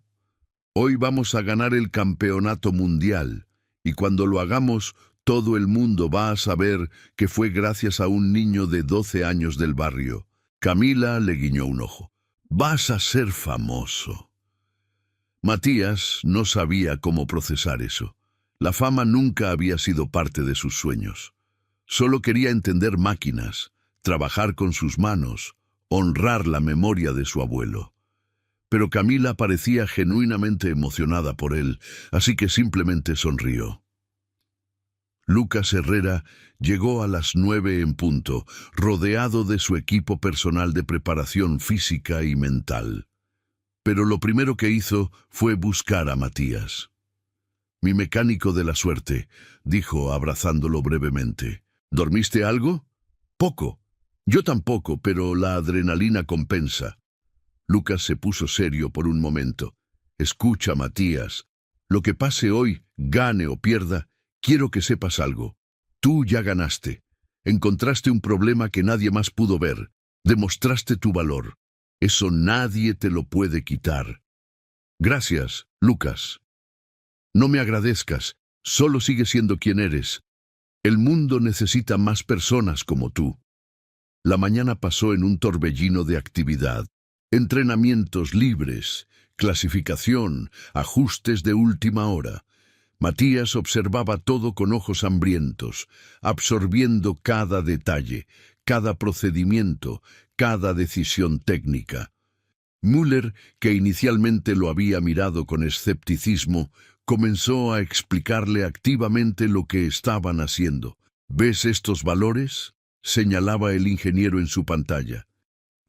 Hoy vamos a ganar el campeonato mundial, y cuando lo hagamos, todo el mundo va a saber que fue gracias a un niño de 12 años del barrio. Camila le guiñó un ojo. Vas a ser famoso. Matías no sabía cómo procesar eso. La fama nunca había sido parte de sus sueños. Solo quería entender máquinas, trabajar con sus manos, honrar la memoria de su abuelo. Pero Camila parecía genuinamente emocionada por él, así que simplemente sonrió. Lucas Herrera llegó a las 9 en punto, rodeado de su equipo personal de preparación física y mental. Pero lo primero que hizo fue buscar a Matías. «Mi mecánico de la suerte», dijo abrazándolo brevemente. «¿Dormiste algo?» «Poco. Yo tampoco, pero la adrenalina compensa». Lucas se puso serio por un momento. «Escucha, Matías. Lo que pase hoy, gane o pierda, quiero que sepas algo. Tú ya ganaste. Encontraste un problema que nadie más pudo ver. Demostraste tu valor. Eso nadie te lo puede quitar». «Gracias, Lucas. No me agradezcas. Solo sigue siendo quien eres. El mundo necesita más personas como tú». La mañana pasó en un torbellino de actividad. Entrenamientos libres, clasificación, ajustes de última hora. Matías observaba todo con ojos hambrientos, absorbiendo cada detalle, cada procedimiento, cada decisión técnica. Müller, que inicialmente lo había mirado con escepticismo, comenzó a explicarle activamente lo que estaban haciendo. «¿Ves estos valores?», señalaba el ingeniero en su pantalla.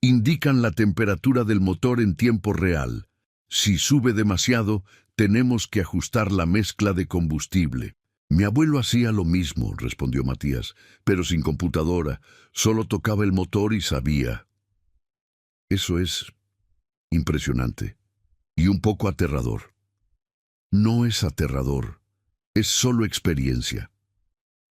«Indican la temperatura del motor en tiempo real. Si sube demasiado, tenemos que ajustar la mezcla de combustible». «Mi abuelo hacía lo mismo», respondió Matías, «pero sin computadora. Solo tocaba el motor y sabía». Eso es impresionante y un poco aterrador. No es aterrador, es solo experiencia.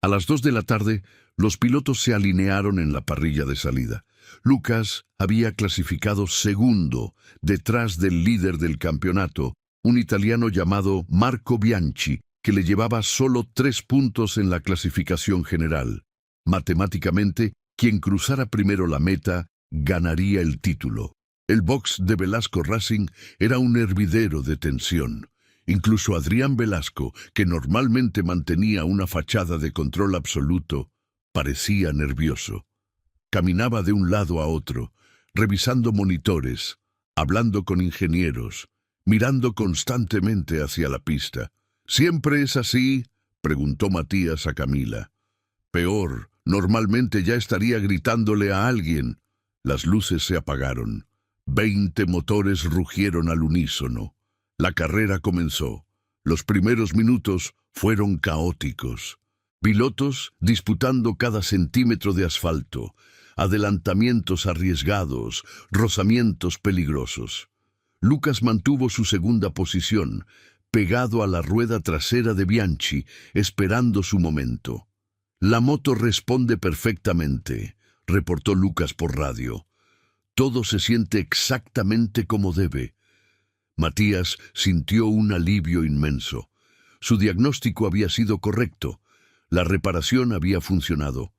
A las 2 de la tarde, los pilotos se alinearon en la parrilla de salida. Lucas había clasificado segundo, detrás del líder del campeonato, un italiano llamado Marco Bianchi, que le llevaba solo 3 puntos en la clasificación general. Matemáticamente, quien cruzara primero la meta ganaría el título. El box de Velasco Racing era un hervidero de tensión. Incluso Adrián Velasco, que normalmente mantenía una fachada de control absoluto, parecía nervioso. Caminaba de un lado a otro, revisando monitores, hablando con ingenieros, mirando constantemente hacia la pista. «¿Siempre es así?», preguntó Matías a Camila. «Peor, normalmente ya estaría gritándole a alguien». Las luces se apagaron. 20 motores rugieron al unísono. La carrera comenzó. Los primeros minutos fueron caóticos. Pilotos disputando cada centímetro de asfalto, adelantamientos arriesgados, rozamientos peligrosos. Lucas mantuvo su segunda posición, pegado a la rueda trasera de Bianchi, esperando su momento. «La moto responde perfectamente», reportó Lucas por radio. «Todo se siente exactamente como debe». Matías sintió un alivio inmenso. Su diagnóstico había sido correcto. La reparación había funcionado.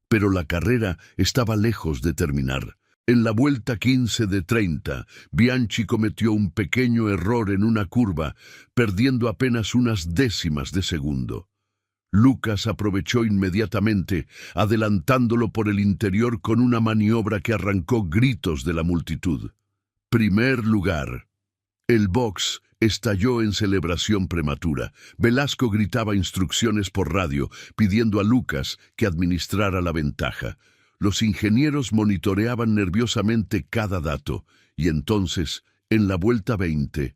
Pero la carrera estaba lejos de terminar. En la vuelta 15 de 30, Bianchi cometió un pequeño error en una curva, perdiendo apenas unas décimas de segundo. Lucas aprovechó inmediatamente, adelantándolo por el interior con una maniobra que arrancó gritos de la multitud. Primer lugar. El box estalló en celebración prematura. Velasco gritaba instrucciones por radio, pidiendo a Lucas que administrara la ventaja. Los ingenieros monitoreaban nerviosamente cada dato, y entonces, en la vuelta 20,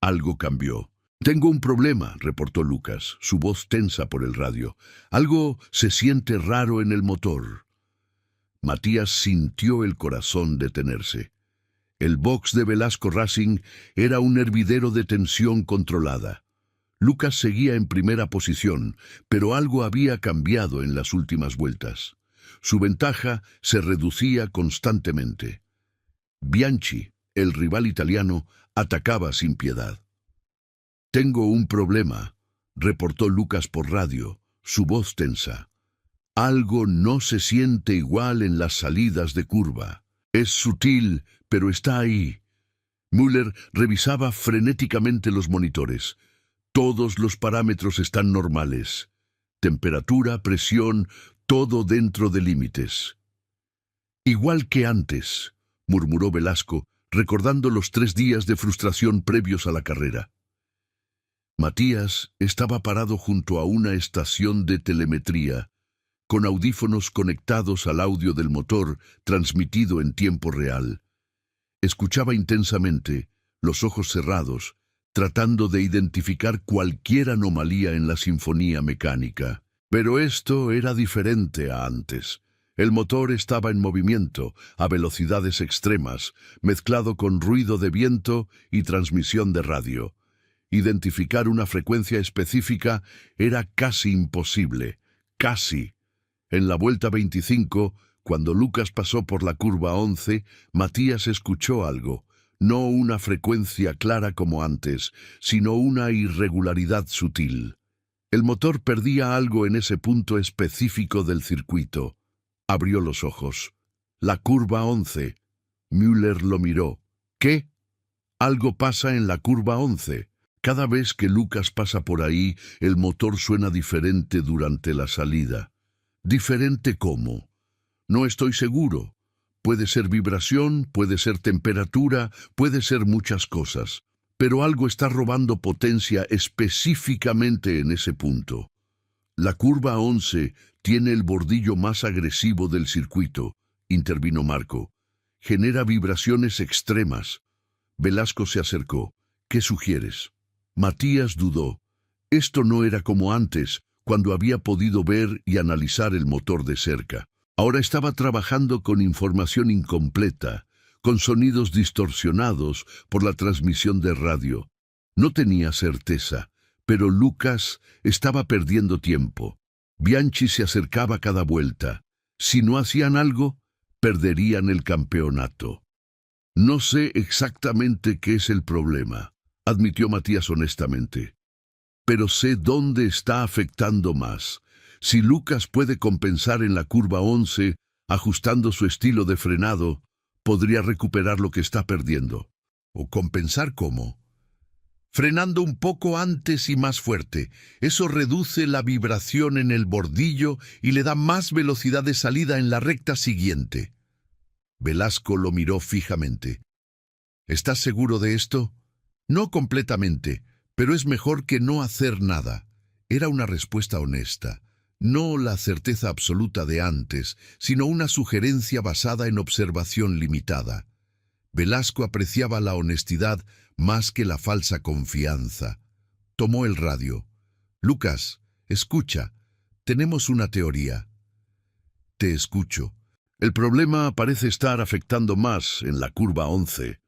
algo cambió. «Tengo un problema», reportó Lucas, su voz tensa por el radio. «Algo se siente raro en el motor». Matías sintió el corazón detenerse. El box de Velasco Racing era un hervidero de tensión controlada. Lucas seguía en primera posición, pero algo había cambiado en las últimas vueltas. Su ventaja se reducía constantemente. Bianchi, el rival italiano, atacaba sin piedad. «Tengo un problema», reportó Lucas por radio, su voz tensa. «Algo no se siente igual en las salidas de curva. Es sutil, pero está ahí». Müller revisaba frenéticamente los monitores. Todos los parámetros están normales. Temperatura, presión, todo dentro de límites. «Igual que antes», murmuró Velasco, recordando los 3 días de frustración previos a la carrera. Matías estaba parado junto a una estación de telemetría, con audífonos conectados al audio del motor transmitido en tiempo real. Escuchaba intensamente, los ojos cerrados, tratando de identificar cualquier anomalía en la sinfonía mecánica. Pero esto era diferente a antes. El motor estaba en movimiento, a velocidades extremas, mezclado con ruido de viento y transmisión de radio. Identificar una frecuencia específica era casi imposible, casi. En la vuelta 25, cuando Lucas pasó por la curva 11, Matías escuchó algo, no una frecuencia clara como antes, sino una irregularidad sutil. El motor perdía algo en ese punto específico del circuito. Abrió los ojos. La curva 11. Müller lo miró. ¿Qué? Algo pasa en la curva 11. Cada vez que Lucas pasa por ahí, el motor suena diferente durante la salida. ¿Diferente cómo? No estoy seguro. Puede ser vibración, puede ser temperatura, puede ser muchas cosas. Pero algo está robando potencia específicamente en ese punto. La curva 11 tiene el bordillo más agresivo del circuito, intervino Marco. Genera vibraciones extremas. Velasco se acercó. ¿Qué sugieres? Matías dudó. Esto no era como antes, cuando había podido ver y analizar el motor de cerca. Ahora estaba trabajando con información incompleta, con sonidos distorsionados por la transmisión de radio. No tenía certeza, pero Lucas estaba perdiendo tiempo. Bianchi se acercaba cada vuelta. Si no hacían algo, perderían el campeonato. No sé exactamente qué es el problema, admitió Matías honestamente. Pero sé dónde está afectando más. Si Lucas puede compensar en la curva 11, ajustando su estilo de frenado, podría recuperar lo que está perdiendo. ¿O compensar cómo? Frenando un poco antes y más fuerte. Eso reduce la vibración en el bordillo y le da más velocidad de salida en la recta siguiente. Velasco lo miró fijamente. ¿Estás seguro de esto? No completamente, pero es mejor que no hacer nada. Era una respuesta honesta. No la certeza absoluta de antes, sino una sugerencia basada en observación limitada. Velasco apreciaba la honestidad más que la falsa confianza. Tomó el radio. «Lucas, escucha. Tenemos una teoría». «Te escucho». «El problema parece estar afectando más en la curva 11.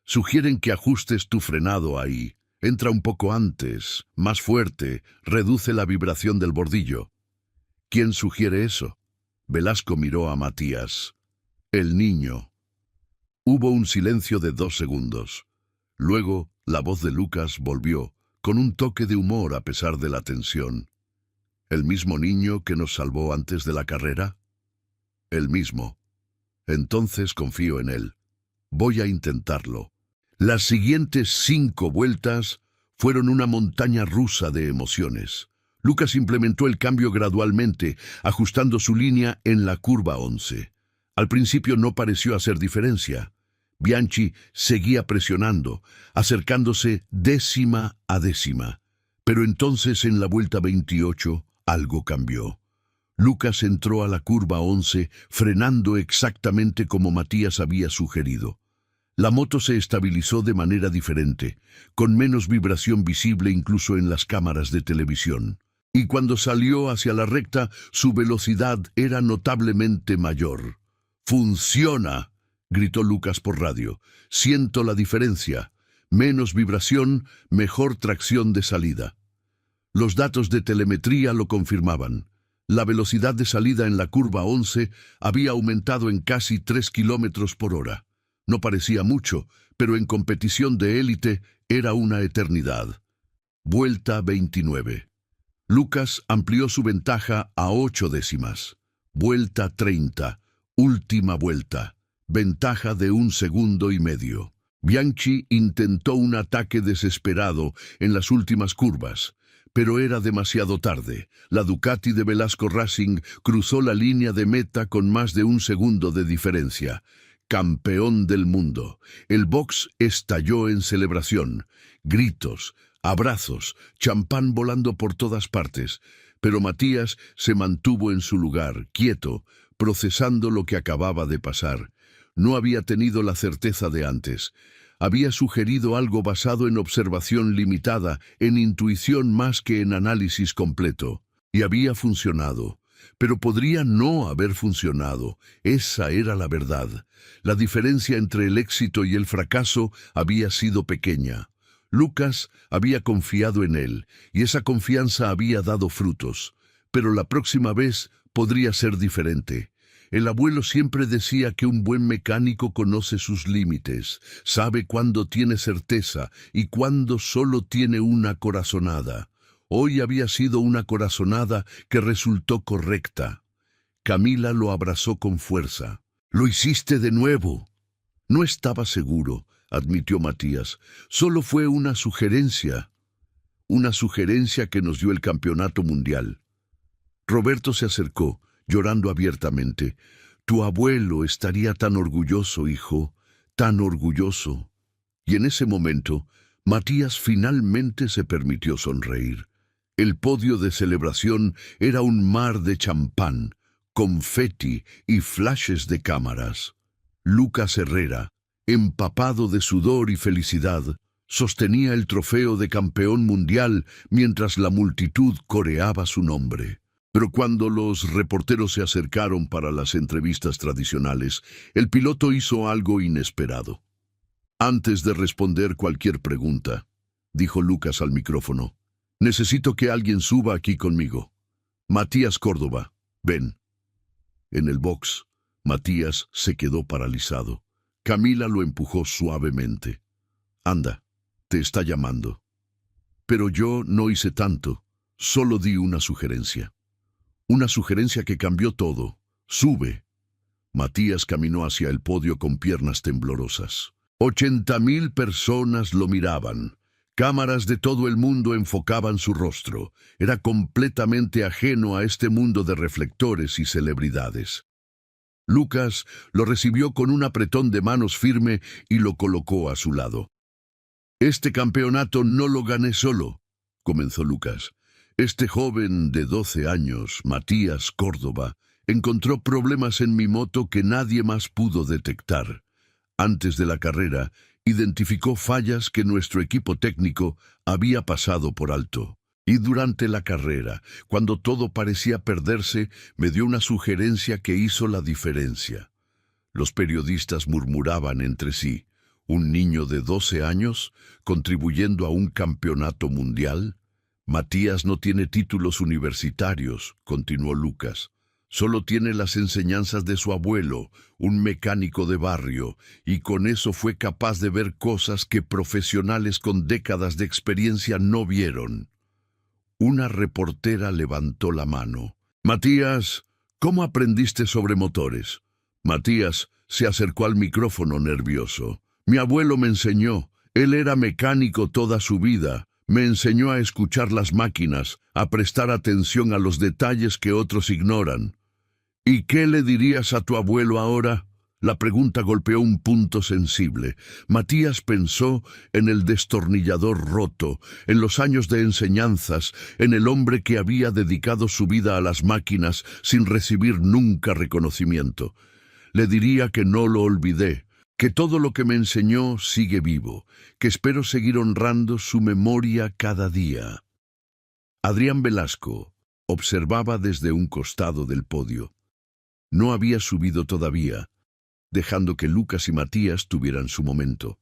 Sugieren que ajustes tu frenado ahí. Entra un poco antes, más fuerte, reduce la vibración del bordillo». «¿Quién sugiere eso?» Velasco miró a Matías. «El niño». Hubo un silencio de 2 segundos. Luego, la voz de Lucas volvió, con un toque de humor a pesar de la tensión. «¿El mismo niño que nos salvó antes de la carrera?» «El mismo. Entonces confío en él. Voy a intentarlo». Las siguientes 5 vueltas fueron una montaña rusa de emociones. Lucas implementó el cambio gradualmente, ajustando su línea en la curva 11. Al principio no pareció hacer diferencia. Bianchi seguía presionando, acercándose décima a décima. Pero entonces en la vuelta 28 algo cambió. Lucas entró a la curva 11 frenando exactamente como Matías había sugerido. La moto se estabilizó de manera diferente, con menos vibración visible incluso en las cámaras de televisión. Y cuando salió hacia la recta, su velocidad era notablemente mayor. ¡Funciona!, gritó Lucas por radio. «Siento la diferencia. Menos vibración, mejor tracción de salida». Los datos de telemetría lo confirmaban. La velocidad de salida en la curva 11 había aumentado en casi 3 kilómetros por hora. No parecía mucho, pero en competición de élite era una eternidad. Vuelta 29. Lucas amplió su ventaja a 8 décimas. Vuelta 30. Última vuelta. Ventaja de 1,5 segundos. Bianchi intentó un ataque desesperado en las últimas curvas, pero era demasiado tarde. La Ducati de Velasco Racing cruzó la línea de meta con más de 1 segundo de diferencia. Campeón del mundo. El box estalló en celebración. Gritos, abrazos, champán volando por todas partes. Pero Matías se mantuvo en su lugar, quieto, procesando lo que acababa de pasar. No había tenido la certeza de antes. Había sugerido algo basado en observación limitada, en intuición más que en análisis completo. Y había funcionado. Pero podría no haber funcionado. Esa era la verdad. La diferencia entre el éxito y el fracaso había sido pequeña. Lucas había confiado en él, y esa confianza había dado frutos. Pero la próxima vez podría ser diferente. El abuelo siempre decía que un buen mecánico conoce sus límites, sabe cuándo tiene certeza y cuándo solo tiene una corazonada. Hoy había sido una corazonada que resultó correcta. Camila lo abrazó con fuerza. «Lo hiciste de nuevo». «No estaba seguro», admitió Matías. «Solo fue una sugerencia». «Una sugerencia que nos dio el campeonato mundial». Roberto se acercó, llorando abiertamente. «Tu abuelo estaría tan orgulloso, hijo, tan orgulloso». Y en ese momento, Matías finalmente se permitió sonreír. El podio de celebración era un mar de champán, confeti y flashes de cámaras. Lucas Herrera, empapado de sudor y felicidad, sostenía el trofeo de campeón mundial mientras la multitud coreaba su nombre. Pero cuando los reporteros se acercaron para las entrevistas tradicionales, el piloto hizo algo inesperado. «Antes de responder cualquier pregunta», dijo Lucas al micrófono, «necesito que alguien suba aquí conmigo. Matías Córdoba, ven». En el box, Matías se quedó paralizado. Camila lo empujó suavemente. «Anda, te está llamando». «Pero yo no hice tanto, solo di una sugerencia». «Una sugerencia que cambió todo. Sube». Matías caminó hacia el podio con piernas temblorosas. 80,000 personas lo miraban. Cámaras de todo el mundo enfocaban su rostro. Era completamente ajeno a este mundo de reflectores y celebridades. Lucas lo recibió con un apretón de manos firme y lo colocó a su lado. «Este campeonato no lo gané solo», comenzó Lucas. «Este joven de 12 años, Matías Córdoba, encontró problemas en mi moto que nadie más pudo detectar. Antes de la carrera, identificó fallas que nuestro equipo técnico había pasado por alto. Y durante la carrera, cuando todo parecía perderse, me dio una sugerencia que hizo la diferencia». Los periodistas murmuraban entre sí. ¿Un niño de 12 años contribuyendo a un campeonato mundial? «Matías no tiene títulos universitarios», continuó Lucas. «Solo tiene las enseñanzas de su abuelo, un mecánico de barrio, y con eso fue capaz de ver cosas que profesionales con décadas de experiencia no vieron». Una reportera levantó la mano. «Matías, ¿cómo aprendiste sobre motores?» Matías se acercó al micrófono nervioso. «Mi abuelo me enseñó. Él era mecánico toda su vida. Me enseñó a escuchar las máquinas, a prestar atención a los detalles que otros ignoran. ¿Y qué le dirías a tu abuelo ahora? La pregunta golpeó un punto sensible. Matías pensó en el destornillador roto, en los años de enseñanzas, en el hombre que había dedicado su vida a las máquinas sin recibir nunca reconocimiento. Le diría que no lo olvidé, que todo lo que me enseñó sigue vivo, que espero seguir honrando su memoria cada día. Adrián Velasco observaba desde un costado del podio. No había subido todavía, dejando que Lucas y Matías tuvieran su momento.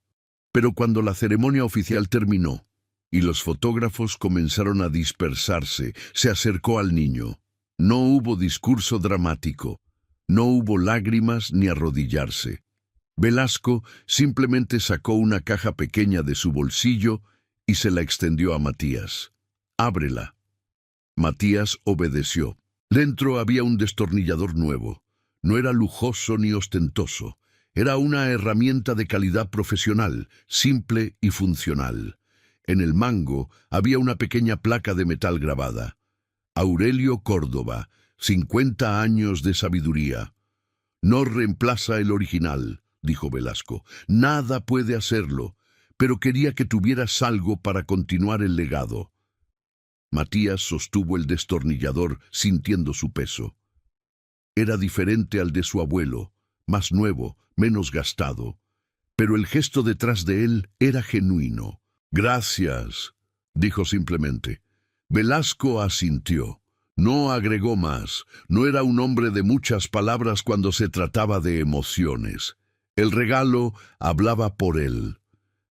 Pero cuando la ceremonia oficial terminó y los fotógrafos comenzaron a dispersarse, se acercó al niño. No hubo discurso dramático, no hubo lágrimas ni arrodillarse. Velasco simplemente sacó una caja pequeña de su bolsillo y se la extendió a Matías. «Ábrela». Matías obedeció. Dentro había un destornillador nuevo. No era lujoso ni ostentoso. Era una herramienta de calidad profesional, simple y funcional. En el mango había una pequeña placa de metal grabada. Aurelio Córdoba, 50 años de sabiduría. «No reemplaza el original», dijo Velasco. «Nada puede hacerlo, pero quería que tuvieras algo para continuar el legado». Matías sostuvo el destornillador sintiendo su peso. Era diferente al de su abuelo, más nuevo, menos gastado, pero el gesto detrás de él era genuino. «Gracias», dijo simplemente. Velasco asintió. No agregó más. No era un hombre de muchas palabras cuando se trataba de emociones. El regalo hablaba por él.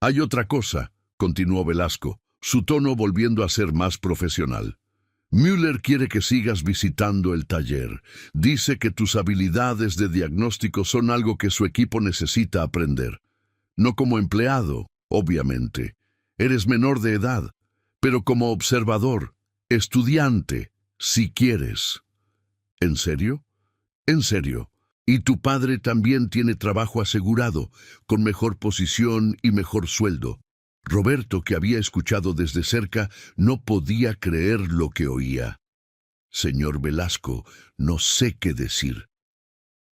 «Hay otra cosa», continuó Velasco, su tono volviendo a ser más profesional. «Müller quiere que sigas visitando el taller. Dice que tus habilidades de diagnóstico son algo que su equipo necesita aprender. No como empleado, obviamente. Eres menor de edad, pero como observador, estudiante, si quieres». «¿En serio?» «En serio. Y tu padre también tiene trabajo asegurado, con mejor posición y mejor sueldo». Roberto, que había escuchado desde cerca, no podía creer lo que oía. «Señor Velasco, no sé qué decir».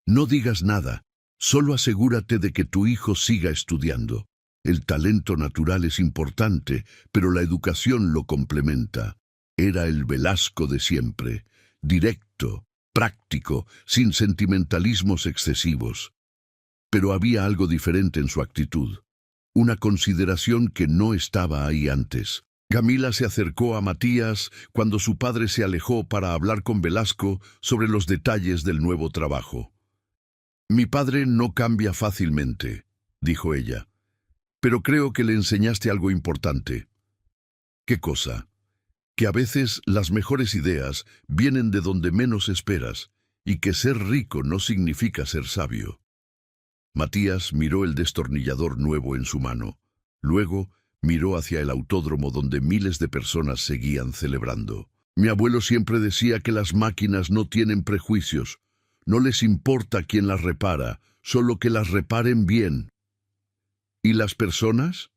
«No digas nada, solo asegúrate de que tu hijo siga estudiando. El talento natural es importante, pero la educación lo complementa». Era el Velasco de siempre, directo, práctico, sin sentimentalismos excesivos. Pero había algo diferente en su actitud. Una consideración que no estaba ahí antes. Camila se acercó a Matías cuando su padre se alejó para hablar con Velasco sobre los detalles del nuevo trabajo. «Mi padre no cambia fácilmente», dijo ella, «pero creo que le enseñaste algo importante». «¿Qué cosa?» «Que a veces las mejores ideas vienen de donde menos esperas y que ser rico no significa ser sabio». Matías miró el destornillador nuevo en su mano. Luego miró hacia el autódromo donde miles de personas seguían celebrando. «Mi abuelo siempre decía que las máquinas no tienen prejuicios. No les importa quién las repara, solo que las reparen bien». «¿Y las personas?»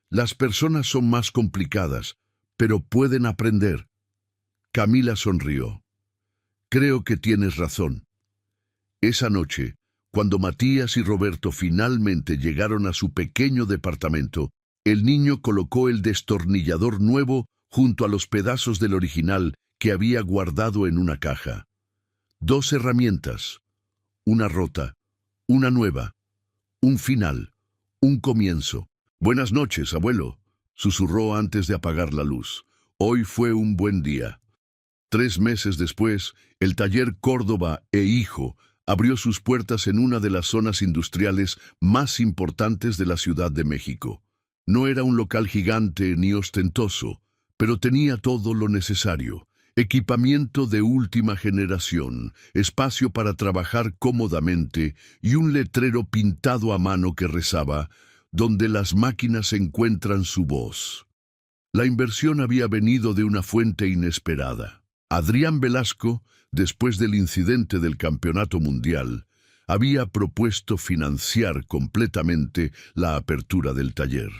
«Las personas son más complicadas, pero pueden aprender». Camila sonrió. «Creo que tienes razón». Esa noche, cuando Matías y Roberto finalmente llegaron a su pequeño departamento, el niño colocó el destornillador nuevo junto a los pedazos del original que había guardado en una caja. 2 herramientas, una rota, una nueva, un final, un comienzo. «Buenas noches, abuelo», susurró antes de apagar la luz. «Hoy fue un buen día». 3 meses después, el taller Córdoba e Hijo abrió sus puertas en una de las zonas industriales más importantes de la Ciudad de México. No era un local gigante ni ostentoso, pero tenía todo lo necesario: equipamiento de última generación, espacio para trabajar cómodamente y un letrero pintado a mano que rezaba: «Donde las máquinas encuentran su voz». La inversión había venido de una fuente inesperada. Adrián Velasco, después del incidente del Campeonato Mundial, había propuesto financiar completamente la apertura del taller.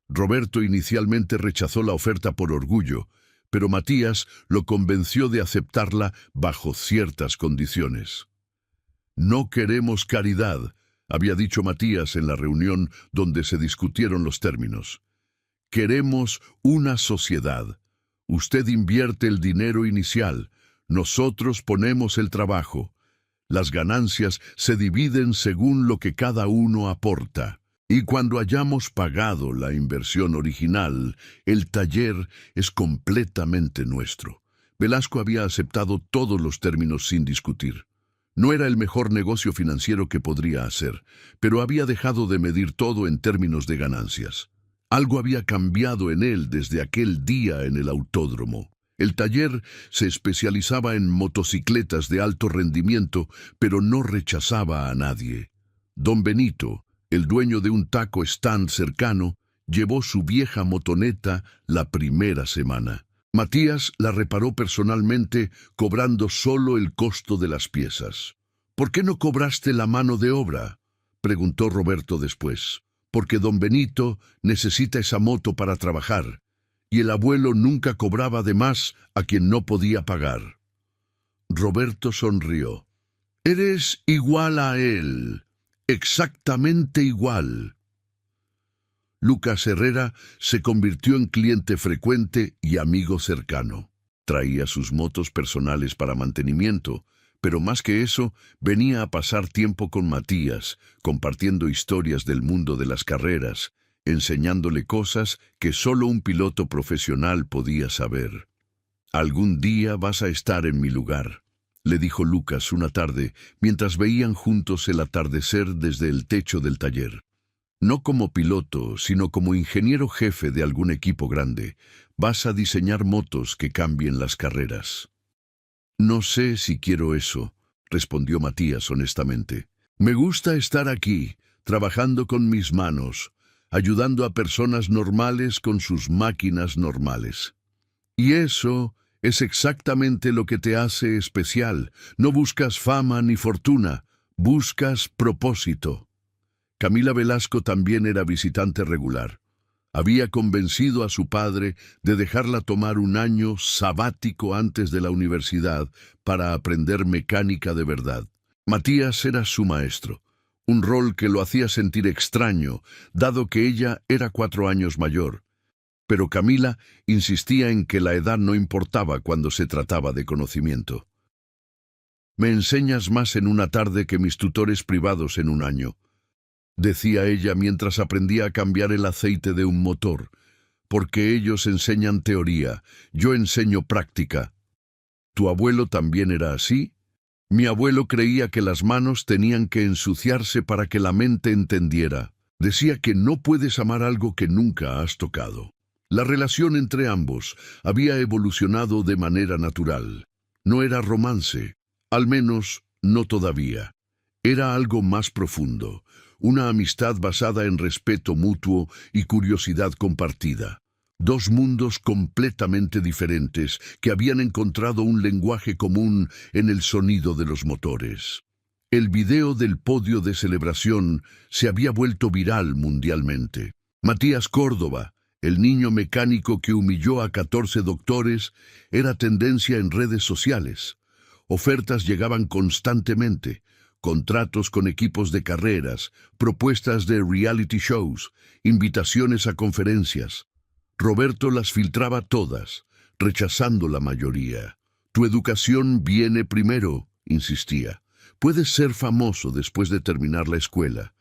Roberto inicialmente rechazó la oferta por orgullo, pero Matías lo convenció de aceptarla bajo ciertas condiciones. «No queremos caridad», había dicho Matías en la reunión donde se discutieron los términos. «Queremos una sociedad. Usted invierte el dinero inicial, nosotros ponemos el trabajo. Las ganancias se dividen según lo que cada uno aporta. Y cuando hayamos pagado la inversión original, el taller es completamente nuestro». Velasco había aceptado todos los términos sin discutir. No era el mejor negocio financiero que podría hacer, pero había dejado de medir todo en términos de ganancias. Algo había cambiado en él desde aquel día en el autódromo. El taller se especializaba en motocicletas de alto rendimiento, pero no rechazaba a nadie. Don Benito, el dueño de un taco stand cercano, llevó su vieja motoneta la primera semana. Matías la reparó personalmente, cobrando solo el costo de las piezas. «¿Por qué no cobraste la mano de obra?», preguntó Roberto después. «Porque don Benito necesita esa moto para trabajar, y el abuelo nunca cobraba de más a quien no podía pagar». Roberto sonrió. «Eres igual a él, exactamente igual». Lucas Herrera se convirtió en cliente frecuente y amigo cercano. Traía sus motos personales para mantenimiento, pero más que eso, venía a pasar tiempo con Matías, compartiendo historias del mundo de las carreras, enseñándole cosas que solo un piloto profesional podía saber. «Algún día vas a estar en mi lugar», le dijo Lucas una tarde, mientras veían juntos el atardecer desde el techo del taller. «No como piloto, sino como ingeniero jefe de algún equipo grande. Vas a diseñar motos que cambien las carreras». «No sé si quiero eso», respondió Matías honestamente. «Me gusta estar aquí, trabajando con mis manos, ayudando a personas normales con sus máquinas normales. Y eso es exactamente lo que te hace especial. No buscas fama ni fortuna, buscas propósito». Camila Velasco también era visitante regular. Había convencido a su padre de dejarla tomar un año sabático antes de la universidad para aprender mecánica de verdad. Matías era su maestro, un rol que lo hacía sentir extraño, dado que ella era 4 años mayor. Pero Camila insistía en que la edad no importaba cuando se trataba de conocimiento. «Me enseñas más en una tarde que mis tutores privados en un año», decía ella mientras aprendía a cambiar el aceite de un motor, «porque ellos enseñan teoría, yo enseño práctica». «¿Tu abuelo también era así?». «Mi abuelo creía que las manos tenían que ensuciarse para que la mente entendiera. Decía que no puedes amar algo que nunca has tocado». La relación entre ambos había evolucionado de manera natural. No era romance, al menos no todavía. Era algo más profundo, una amistad basada en respeto mutuo y curiosidad compartida. 2 mundos completamente diferentes que habían encontrado un lenguaje común en el sonido de los motores. El video del podio de celebración se había vuelto viral mundialmente. Matías Córdoba, el niño mecánico que humilló a 14 doctores, era tendencia en redes sociales. Ofertas llegaban constantemente. Contratos con equipos de carreras, propuestas de reality shows, invitaciones a conferencias. Roberto las filtraba todas, rechazando la mayoría. «Tu educación viene primero», insistía. «Puedes ser famoso después de terminar la escuela».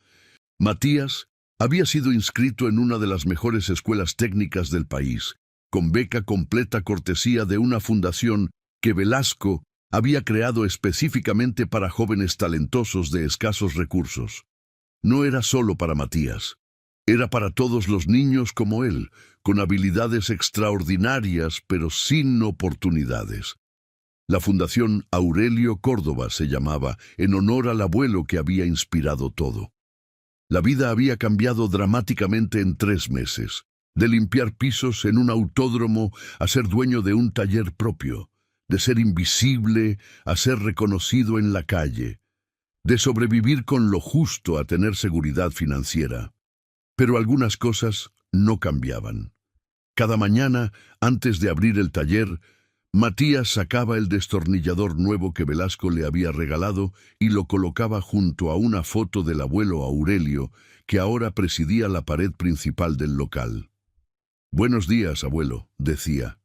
Matías había sido inscrito en una de las mejores escuelas técnicas del país, con beca completa cortesía de una fundación que Velasco había creado específicamente para jóvenes talentosos de escasos recursos. No era solo para Matías, era para todos los niños como él, con habilidades extraordinarias pero sin oportunidades. La Fundación Aurelio Córdoba se llamaba, en honor al abuelo que había inspirado todo. La vida había cambiado dramáticamente en 3 meses, de limpiar pisos en un autódromo a ser dueño de un taller propio, de ser invisible a ser reconocido en la calle, de sobrevivir con lo justo a tener seguridad financiera. Pero algunas cosas no cambiaban. Cada mañana, antes de abrir el taller, Matías sacaba el destornillador nuevo que Velasco le había regalado y lo colocaba junto a una foto del abuelo Aurelio, que ahora presidía la pared principal del local. «Buenos días, abuelo», decía.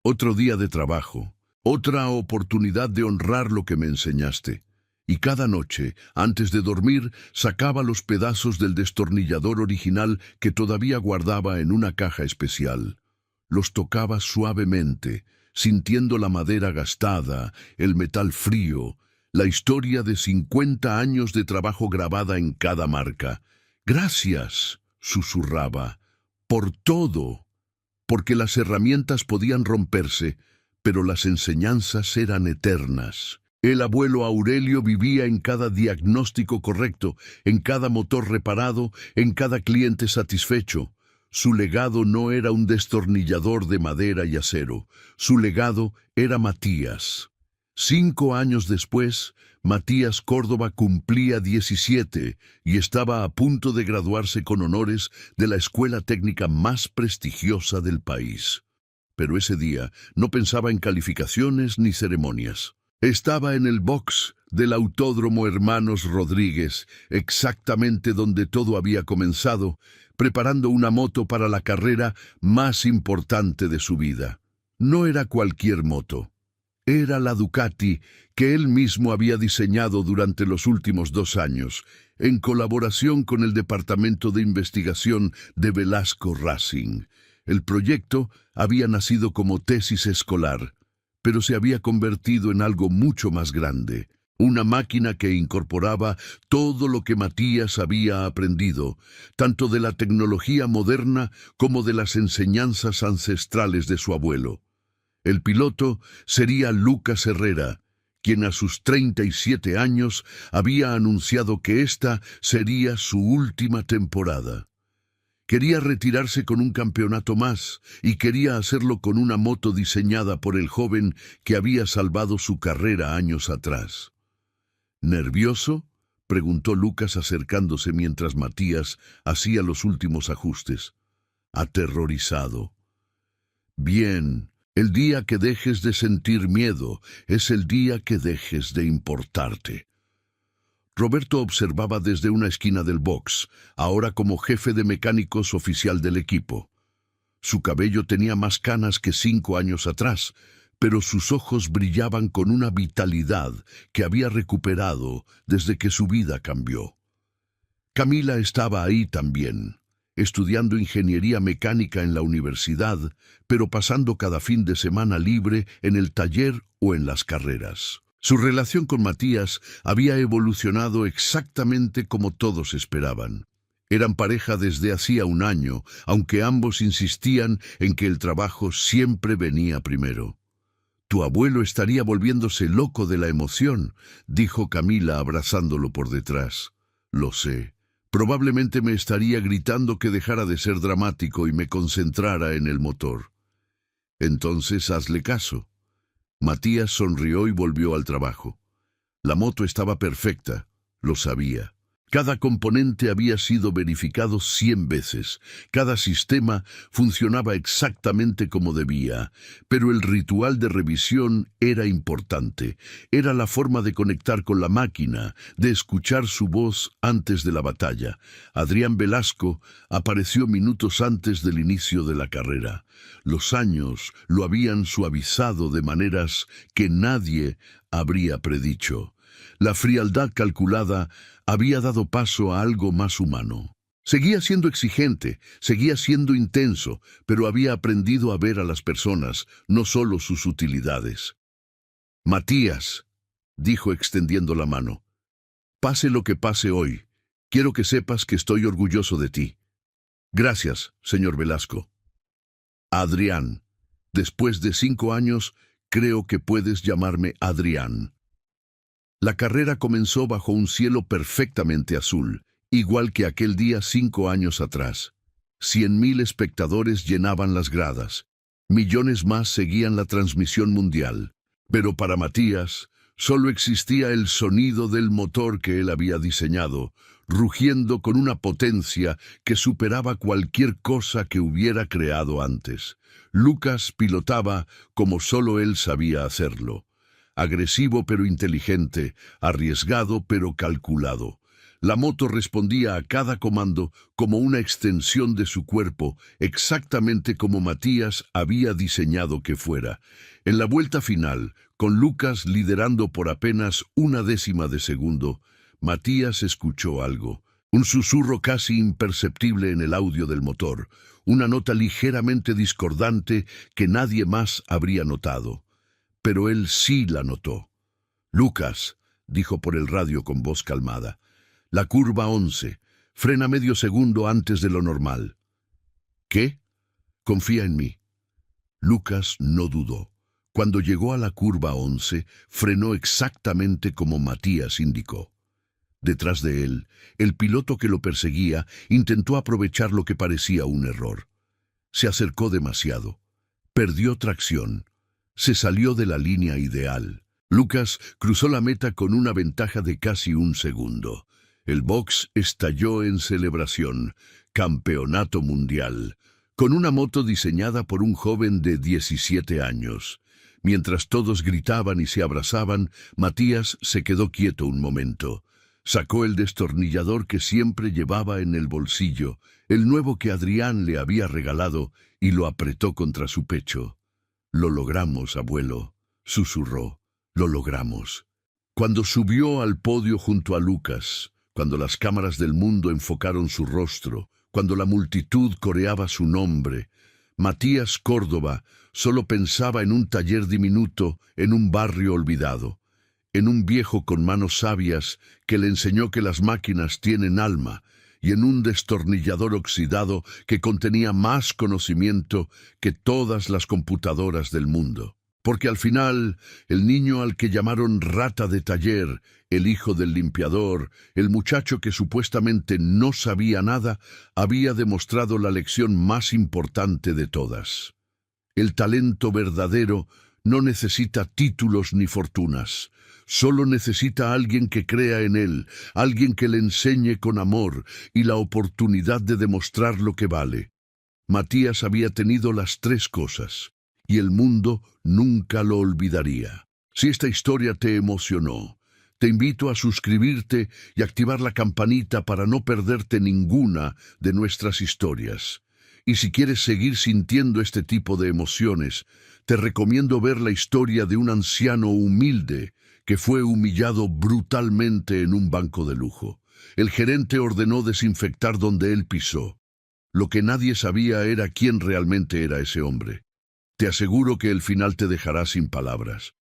«Otro día de trabajo, otra oportunidad de honrar lo que me enseñaste». Y cada noche, antes de dormir, sacaba los pedazos del destornillador original que todavía guardaba en una caja especial. Los tocaba suavemente, sintiendo la madera gastada, el metal frío, la historia de 50 años de trabajo grabada en cada marca. «Gracias», susurraba, «por todo», porque las herramientas podían romperse, pero las enseñanzas eran eternas. El abuelo Aurelio vivía en cada diagnóstico correcto, en cada motor reparado, en cada cliente satisfecho. Su legado no era un destornillador de madera y acero. Su legado era Matías. 5 años después, Matías Córdoba cumplía 17 y estaba a punto de graduarse con honores de la escuela técnica más prestigiosa del país. Pero ese día no pensaba en calificaciones ni ceremonias. Estaba en el box del Autódromo Hermanos Rodríguez, exactamente donde todo había comenzado, preparando una moto para la carrera más importante de su vida. No era cualquier moto. Era la Ducati que él mismo había diseñado durante los últimos 2 años, en colaboración con el Departamento de Investigación de Velasco Racing. El proyecto había nacido como tesis escolar, pero se había convertido en algo mucho más grande. Una máquina que incorporaba todo lo que Matías había aprendido, tanto de la tecnología moderna como de las enseñanzas ancestrales de su abuelo. El piloto sería Lucas Herrera, quien a sus 37 años había anunciado que esta sería su última temporada. Quería retirarse con un campeonato más y quería hacerlo con una moto diseñada por el joven que había salvado su carrera años atrás. ¿Nervioso?, preguntó Lucas acercándose mientras Matías hacía los últimos ajustes. Aterrorizado. Bien, el día que dejes de sentir miedo es el día que dejes de importarte. Roberto observaba desde una esquina del box, ahora como jefe de mecánicos oficial del equipo. Su cabello tenía más canas que 5 años atrás, pero sus ojos brillaban con una vitalidad que había recuperado desde que su vida cambió. Camila estaba ahí también, estudiando ingeniería mecánica en la universidad, pero pasando cada fin de semana libre en el taller o en las carreras. Su relación con Matías había evolucionado exactamente como todos esperaban. Eran pareja desde hacía 1 año, aunque ambos insistían en que el trabajo siempre venía primero. «Tu abuelo estaría volviéndose loco de la emoción», dijo Camila abrazándolo por detrás. «Lo sé. Probablemente me estaría gritando que dejara de ser dramático y me concentrara en el motor». «Entonces hazle caso». Matías sonrió y volvió al trabajo. La moto estaba perfecta, lo sabía. Cada componente había sido verificado 100 veces. Cada sistema funcionaba exactamente como debía. Pero el ritual de revisión era importante. Era la forma de conectar con la máquina, de escuchar su voz antes de la batalla. Adrián Velasco apareció minutos antes del inicio de la carrera. Los años lo habían suavizado de maneras que nadie habría predicho. La frialdad calculada había dado paso a algo más humano. Seguía siendo exigente, seguía siendo intenso, pero había aprendido a ver a las personas, no solo sus utilidades. «Matías», dijo extendiendo la mano, «pase lo que pase hoy, quiero que sepas que estoy orgulloso de ti». «Gracias, señor Velasco». «Adrián, después de 5 años, creo que puedes llamarme Adrián». La carrera comenzó bajo un cielo perfectamente azul, igual que aquel día 5 años atrás. 100.000 espectadores llenaban las gradas. Millones más seguían la transmisión mundial. Pero para Matías, Solo existía el sonido del motor que él había diseñado, rugiendo con una potencia que superaba cualquier cosa que hubiera creado antes. Lucas pilotaba como solo él sabía hacerlo. Agresivo pero inteligente, arriesgado pero calculado. La moto respondía a cada comando como una extensión de su cuerpo, exactamente como Matías había diseñado que fuera. En la vuelta final, con Lucas liderando por apenas 1/10 de segundo, Matías escuchó algo. Un susurro casi imperceptible en el audio del motor, una nota ligeramente discordante que nadie más habría notado. Pero él sí la notó. «Lucas», dijo por el radio con voz calmada, «la curva 11, frena medio segundo antes de lo normal». «¿Qué?» «Confía en mí». Lucas no dudó. Cuando llegó a la curva 11, frenó exactamente como Matías indicó. Detrás de él, el piloto que lo perseguía intentó aprovechar lo que parecía un error. Se acercó demasiado. Perdió tracción. Se salió de la línea ideal. Lucas cruzó la meta con una ventaja de casi 1 segundo. El box estalló en celebración. Campeonato mundial. Con una moto diseñada por un joven de 17 años. Mientras todos gritaban y se abrazaban, Matías se quedó quieto un momento. Sacó el destornillador que siempre llevaba en el bolsillo, el nuevo que Adrián le había regalado, y lo apretó contra su pecho. «Lo logramos, abuelo», susurró. «Lo logramos». Cuando subió al podio junto a Lucas, cuando las cámaras del mundo enfocaron su rostro, cuando la multitud coreaba su nombre, Matías Córdoba solo pensaba en un taller diminuto en un barrio olvidado, en un viejo con manos sabias que le enseñó que las máquinas tienen alma, y en un destornillador oxidado que contenía más conocimiento que todas las computadoras del mundo. Porque al final, el niño al que llamaron rata de taller, el hijo del limpiador, el muchacho que supuestamente no sabía nada, había demostrado la lección más importante de todas. El talento verdadero no necesita títulos ni fortunas. Solo necesita a alguien que crea en él, alguien que le enseñe con amor y la oportunidad de demostrar lo que vale. Matías había tenido las 3 cosas, y el mundo nunca lo olvidaría. Si esta historia te emocionó, te invito a suscribirte y activar la campanita para no perderte ninguna de nuestras historias. Y si quieres seguir sintiendo este tipo de emociones, te recomiendo ver la historia de un anciano humilde que fue humillado brutalmente en un banco de lujo. El gerente ordenó desinfectar donde él pisó. Lo que nadie sabía era quién realmente era ese hombre. Te aseguro que el final te dejará sin palabras.